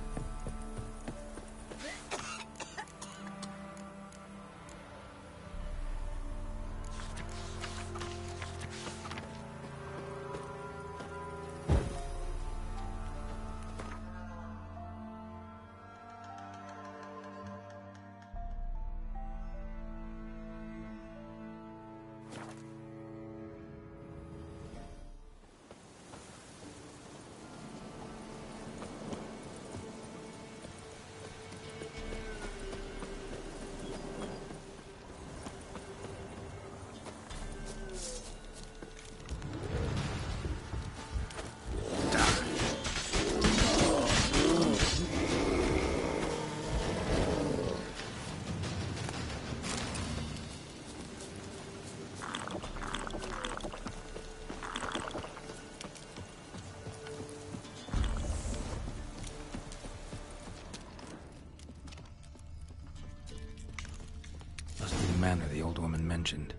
Manor the old woman mentioned.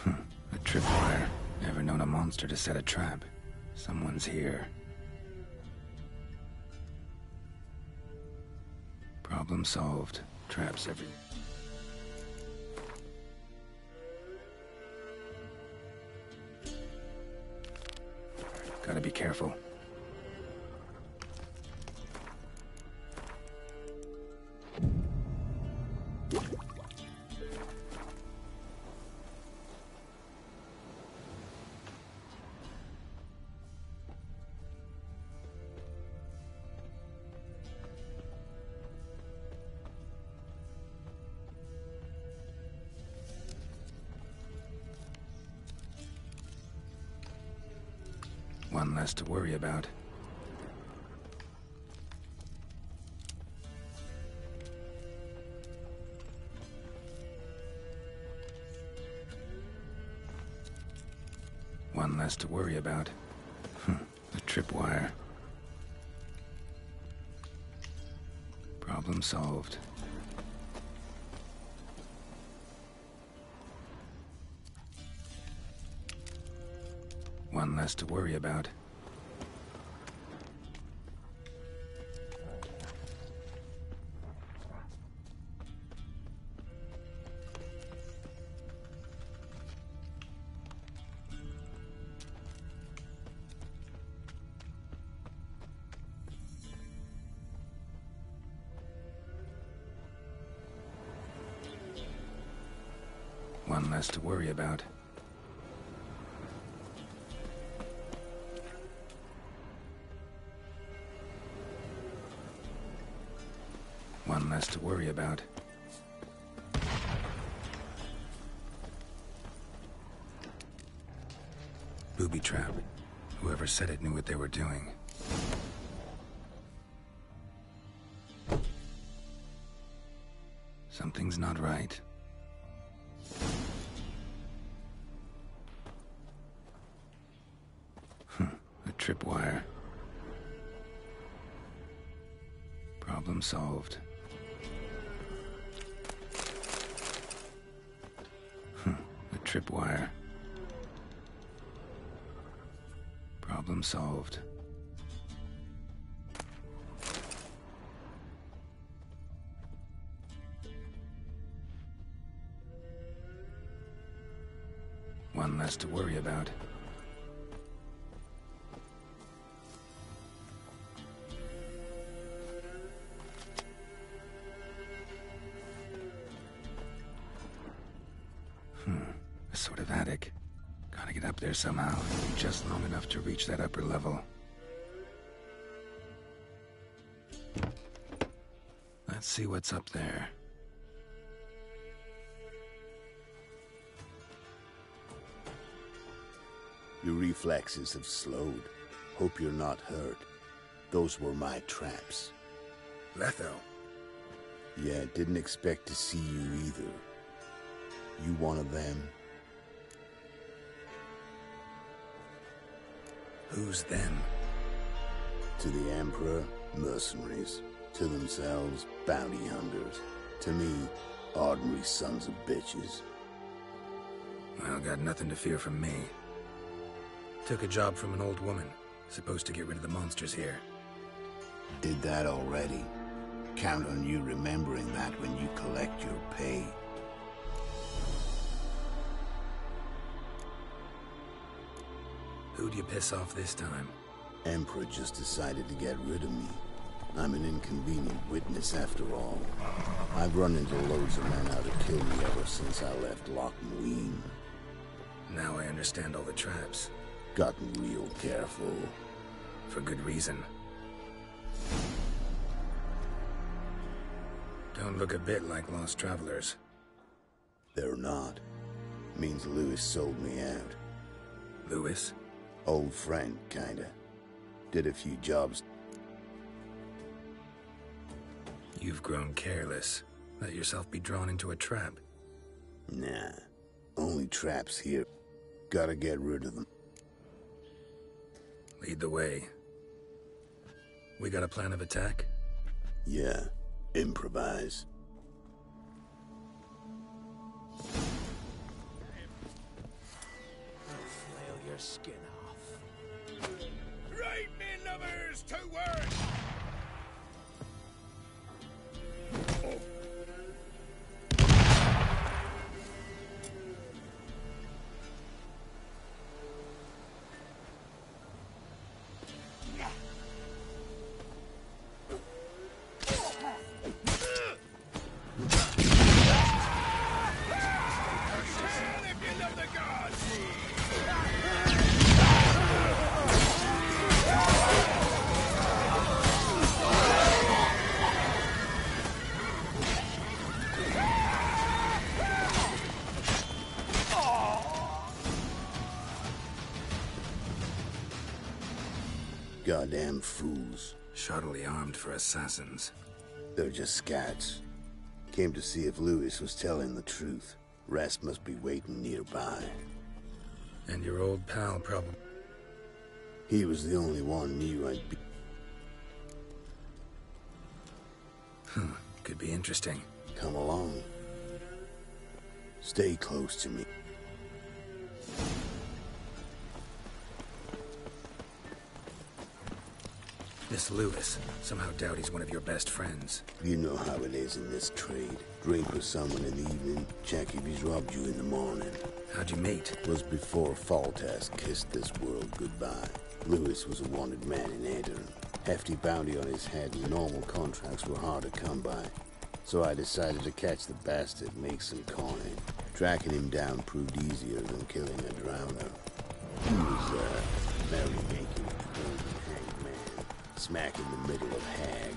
A tripwire. Never known a monster to set a trap. Someone's here. Problem solved. Traps every... Gotta be careful. One less to worry about. One less to worry about. The tripwire. Problem solved. One less to worry about. One less to worry about. One less to worry about. Booby trap. Whoever said it knew what they were doing. Something's not right. A tripwire. Problem solved. A tripwire. Problem solved. One less to worry about. A sort of attic. Gotta get up there somehow. Just long enough to reach that upper level. Let's see what's up there. Your reflexes have slowed. Hope you're not hurt. Those were my traps. Lethal. Yeah, didn't expect to see you either. You one of them? Who's them? To the Emperor, mercenaries. To themselves, bounty hunters. To me, ordinary sons of bitches. Well, got nothing to fear from me. Took a job from an old woman. Supposed to get rid of the monsters here. Did that already. Count on you remembering that when you collect your pay. Who'd you piss off this time? Emperor just decided to get rid of me. I'm an inconvenient witness after all. I've run into loads of men out to kill me ever since I left Loch Muin. Now I understand all the traps. Gotten real careful. For good reason. Don't look a bit like lost travelers. They're not. Means Lewis sold me out. Lewis? Old friend, kinda. Did a few jobs. You've grown careless. Let yourself be drawn into a trap. Nah. Only traps here. Gotta get rid of them. Lead the way. We got a plan of attack? Yeah. Improvise. Flail your skin off. Right, me lovers, to work! Goddamn fools. Shoddily armed for assassins. They're just scats. Came to see if Lewis was telling the truth. Rest must be waiting nearby. And your old pal probably... He was the only one knew I'd be... Could be interesting. Come along. Stay close to me. This Lewis, somehow doubt he's one of your best friends. You know how it is in this trade. Drink with someone in the evening, check if he's robbed you in the morning. How'd you meet? Was before Faltas kissed this world goodbye. Lewis was a wanted man in Aedirn. Hefty bounty on his head and normal contracts were hard to come by. So I decided to catch the bastard and make some coin. Tracking him down proved easier than killing a drowner. He was, merrymaking, hanged man. Smack in the middle of Hag.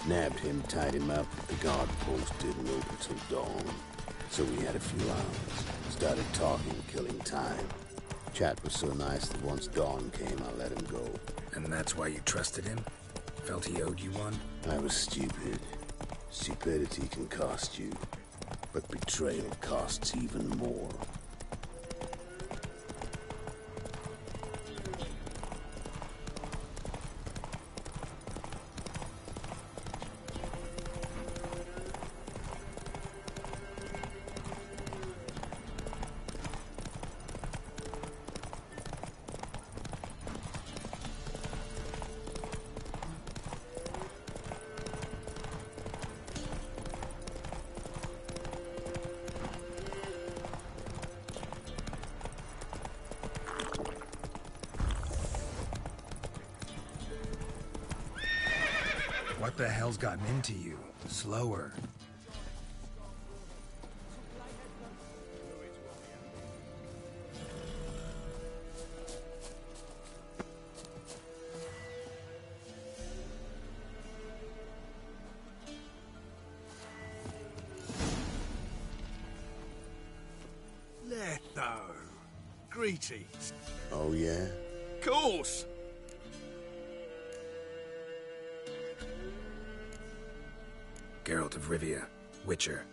Nabbed him, tied him up, the guard post didn't open till dawn. So we had a few hours. Started talking, killing time. Chat was so nice that once dawn came, I let him go. And that's why you trusted him? Felt he owed you one? I was stupid. Stupidity can cost you, but betrayal costs even more. What the hell's gotten into you? Slower. Letho. Greetings. Oh, yeah? Course. Geralt of Rivia, Witcher.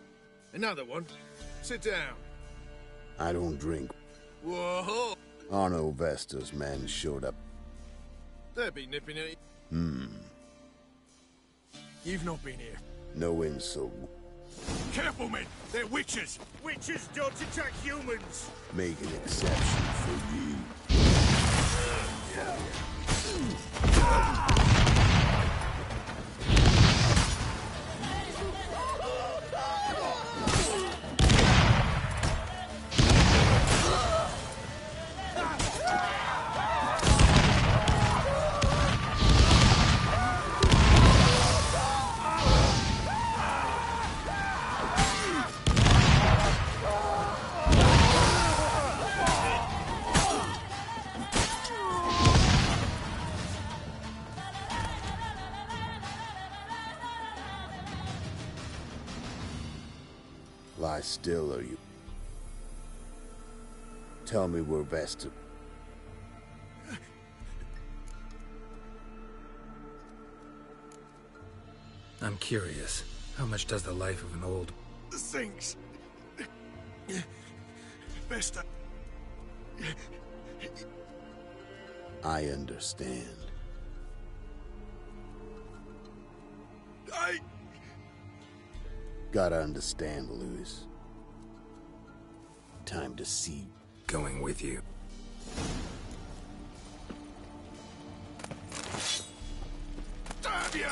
Another one. Sit down. I don't drink. Whoa! Arno Vesta's men showed up. They'll be nipping at you. You've not been here. No insult. Careful, men! They're witches! Witches don't attack humans! Make an exception for you. Lie still, are you? Tell me where Vesta... I'm curious. How much does the life of an old... Things... Vesta... I understand. Gotta understand, Lewis. Time to see. Going with you. Damn you!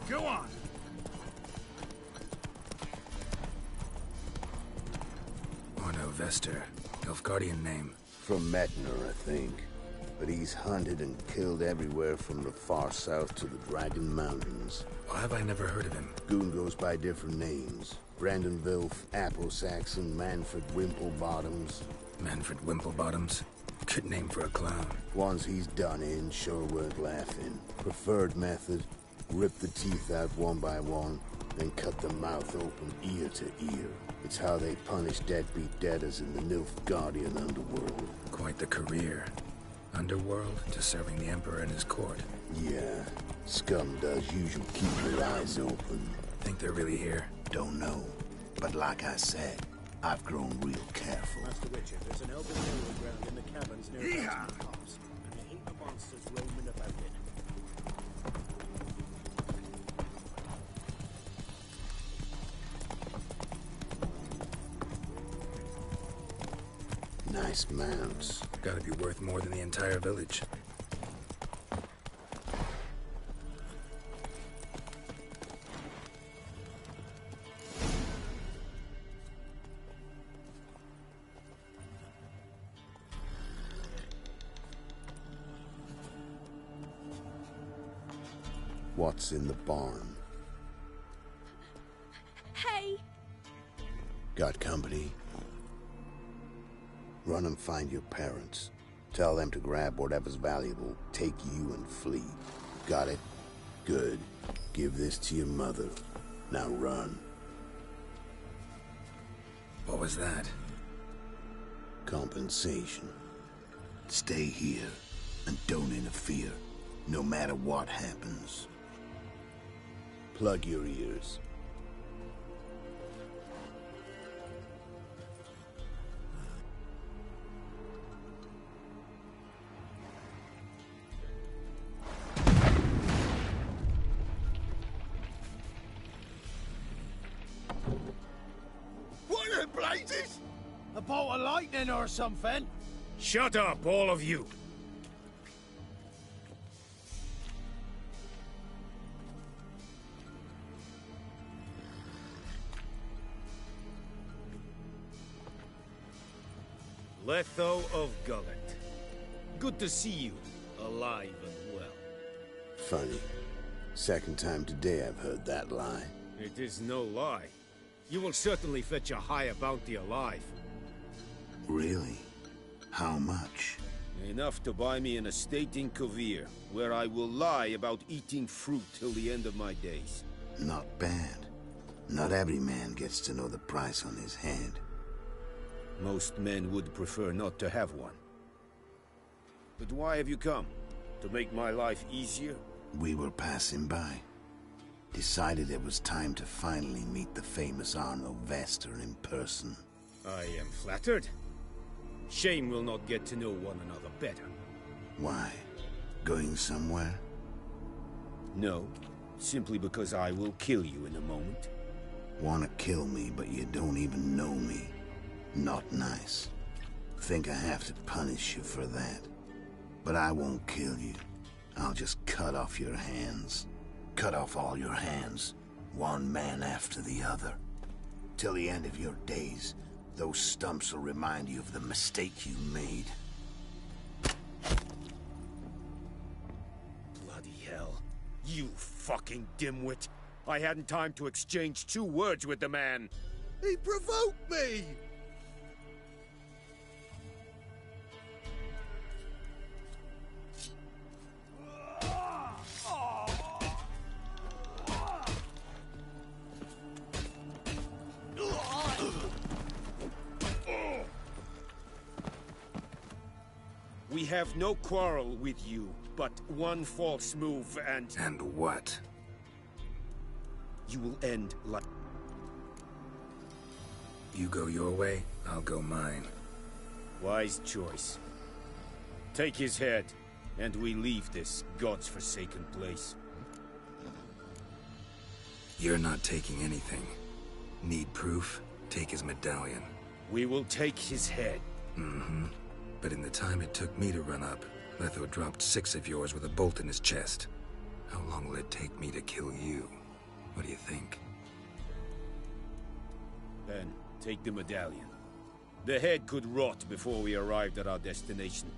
Go on! Orno Vester. Nilfgaardian name. From Metner, I think. But he's hunted and killed everywhere from the far south to the Dragon Mountains. Why have I never heard of him? Goon goes by different names. Brandon Vilf, Apo-Saxon, Manfred Wimplebottoms. Manfred Wimplebottoms? Good name for a clown. Ones he's done in sure weren't laughing. Preferred method, rip the teeth out one by one, then cut the mouth open ear to ear. It's how they punish deadbeat debtors in the Nilfgaardian underworld. Quite the career. Underworld to serving the Emperor and his court. Yeah, scum does usually keep their eyes open. Think they're really here? Don't know. But like I said, I've grown real careful. Master Richard, there's an elven burial ground in the caverns near the Pass, and I hate the monsters roaming about it. Nice mounts. Gotta be worth more than the entire village. What's in the barn? Hey! Got company? Run and find your parents. Tell them to grab whatever's valuable, take you and flee. Got it? Good. Give this to your mother. Now run. What was that? Compensation. Stay here and don't interfere, no matter what happens. Plug your ears. What in blazes? A bolt of lightning or something? Shut up, all of you! Letho of Gullet. Good to see you, alive and well. Funny. Second time today I've heard that lie. It is no lie. You will certainly fetch a higher bounty alive. Really? How much? Enough to buy me an estate in Kovir, where I will lie about eating fruit till the end of my days. Not bad. Not every man gets to know the price on his head. Most men would prefer not to have one. But why have you come? To make my life easier? We were passing by. Decided it was time to finally meet the famous Arno Vester in person. I am flattered. Shame we'll not get to know one another better. Why? Going somewhere? No, simply because I will kill you in a moment. Wanna kill me, but you don't even know me. Not nice. Think I have to punish you for that. But I won't kill you. I'll just cut off your hands. Cut off all your hands, one man after the other. Till the end of your days, those stumps will remind you of the mistake you made. Bloody hell. You fucking dimwit. I hadn't time to exchange 2 words with the man. He provoked me! We have no quarrel with you, but one false move and... And what? You will end like... You go your way, I'll go mine. Wise choice. Take his head, and we leave this god's-forsaken place. You're not taking anything. Need proof? Take his medallion. We will take his head. Mm-hmm. But in the time it took me to run up, Letho dropped 6 of yours with a bolt in his chest. How long will it take me to kill you? What do you think? Then, take the medallion. The head could rot before we arrived at our destination.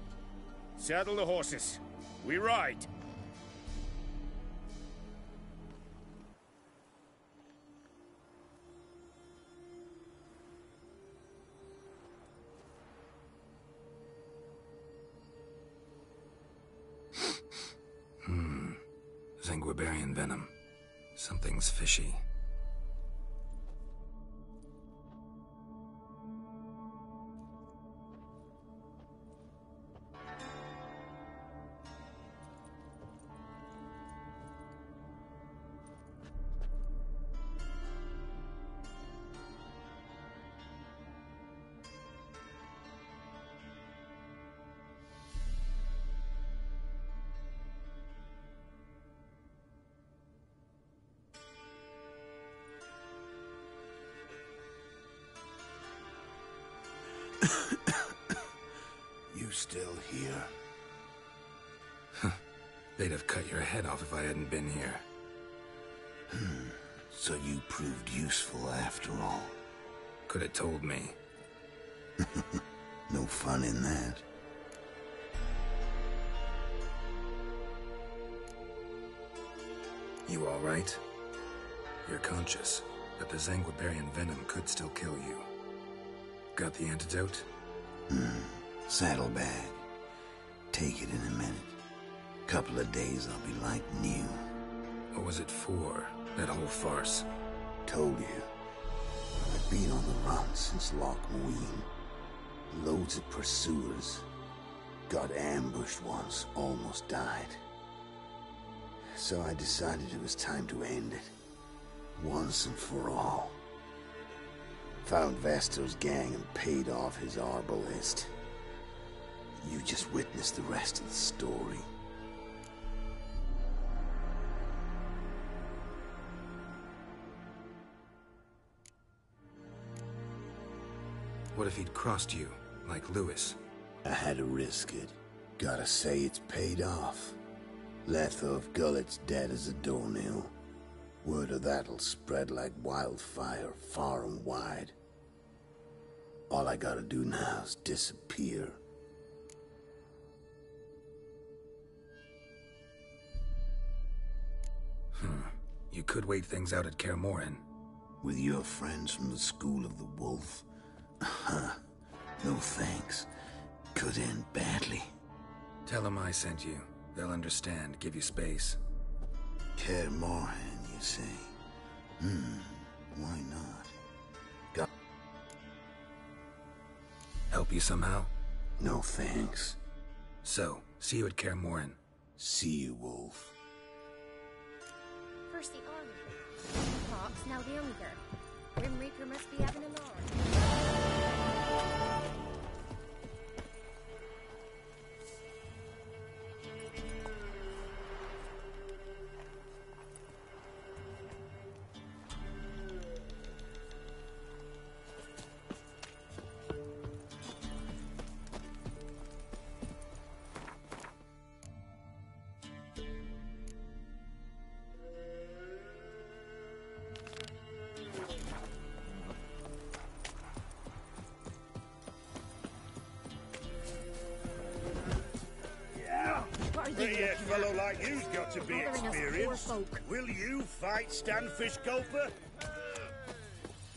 Saddle the horses. We ride! Zanguibarian venom. Something's fishy. You still here? They'd have cut your head off if I hadn't been here. So you proved useful after all. Could have told me. No fun in that. You all right? You're conscious, but the Zanguibarian venom could still kill you. Got the antidote? Saddlebag. Take it in a minute. Couple of days I'll be like new. What was it for, that whole farce? Told you. I've been on the run since Loch Muin. Loads of pursuers. Got ambushed once, almost died. So I decided it was time to end it. Once and for all. Found Vester's gang and paid off his arbalist. You just witnessed the rest of the story. What if he'd crossed you, like Lewis? I had to risk it. Gotta say it's paid off. Letho of Gullet's dead as a doornail. Word of that'll spread like wildfire far and wide. All I gotta do now is disappear. You could wait things out at Kaer Morhen. With your friends from the School of the Wolf? No thanks. Could end badly. Tell them I sent you. They'll understand, give you space. Kaer Morhen, you say? Why not? help you somehow? No thanks. So, see you at Kaer Morhen. See you, Wolf. First the army. Fox, now the younger. Grim Reaper must be having a lord. A fellow like you's got to be experienced. Will you fight Stanfish Gulper?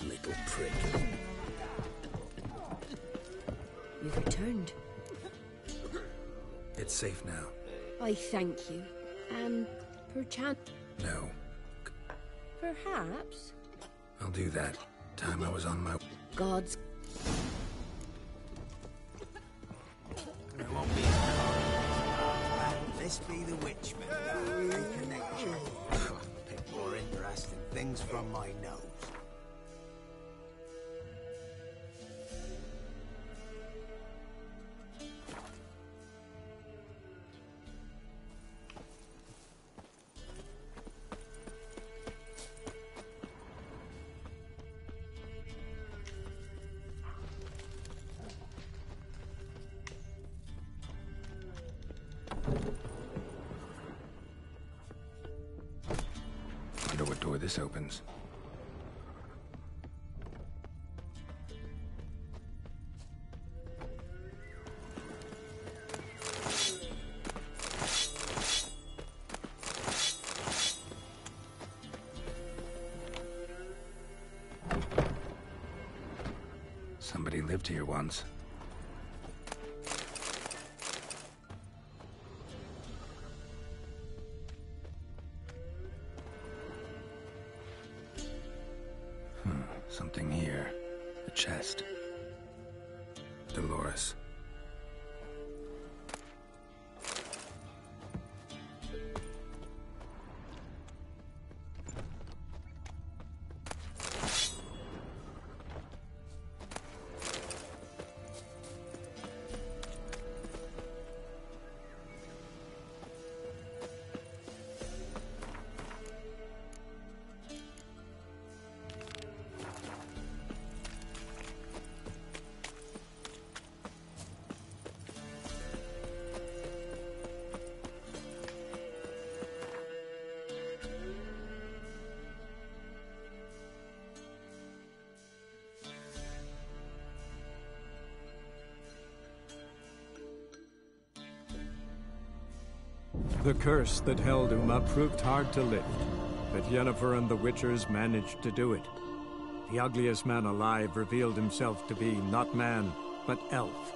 Little prick. You've returned. It's safe now. I thank you. And perchance... No. Perhaps? I'll do that. Time I was on my... God's... There won't be this be the Witchman. Reconnection. Pick more interesting things from my nose. Wonder what door this opens. Somebody lived here once. Something here. A chest. Dolores. The curse that held Uma proved hard to lift, but Yennefer and the Witchers managed to do it. The ugliest man alive revealed himself to be not man, but elf.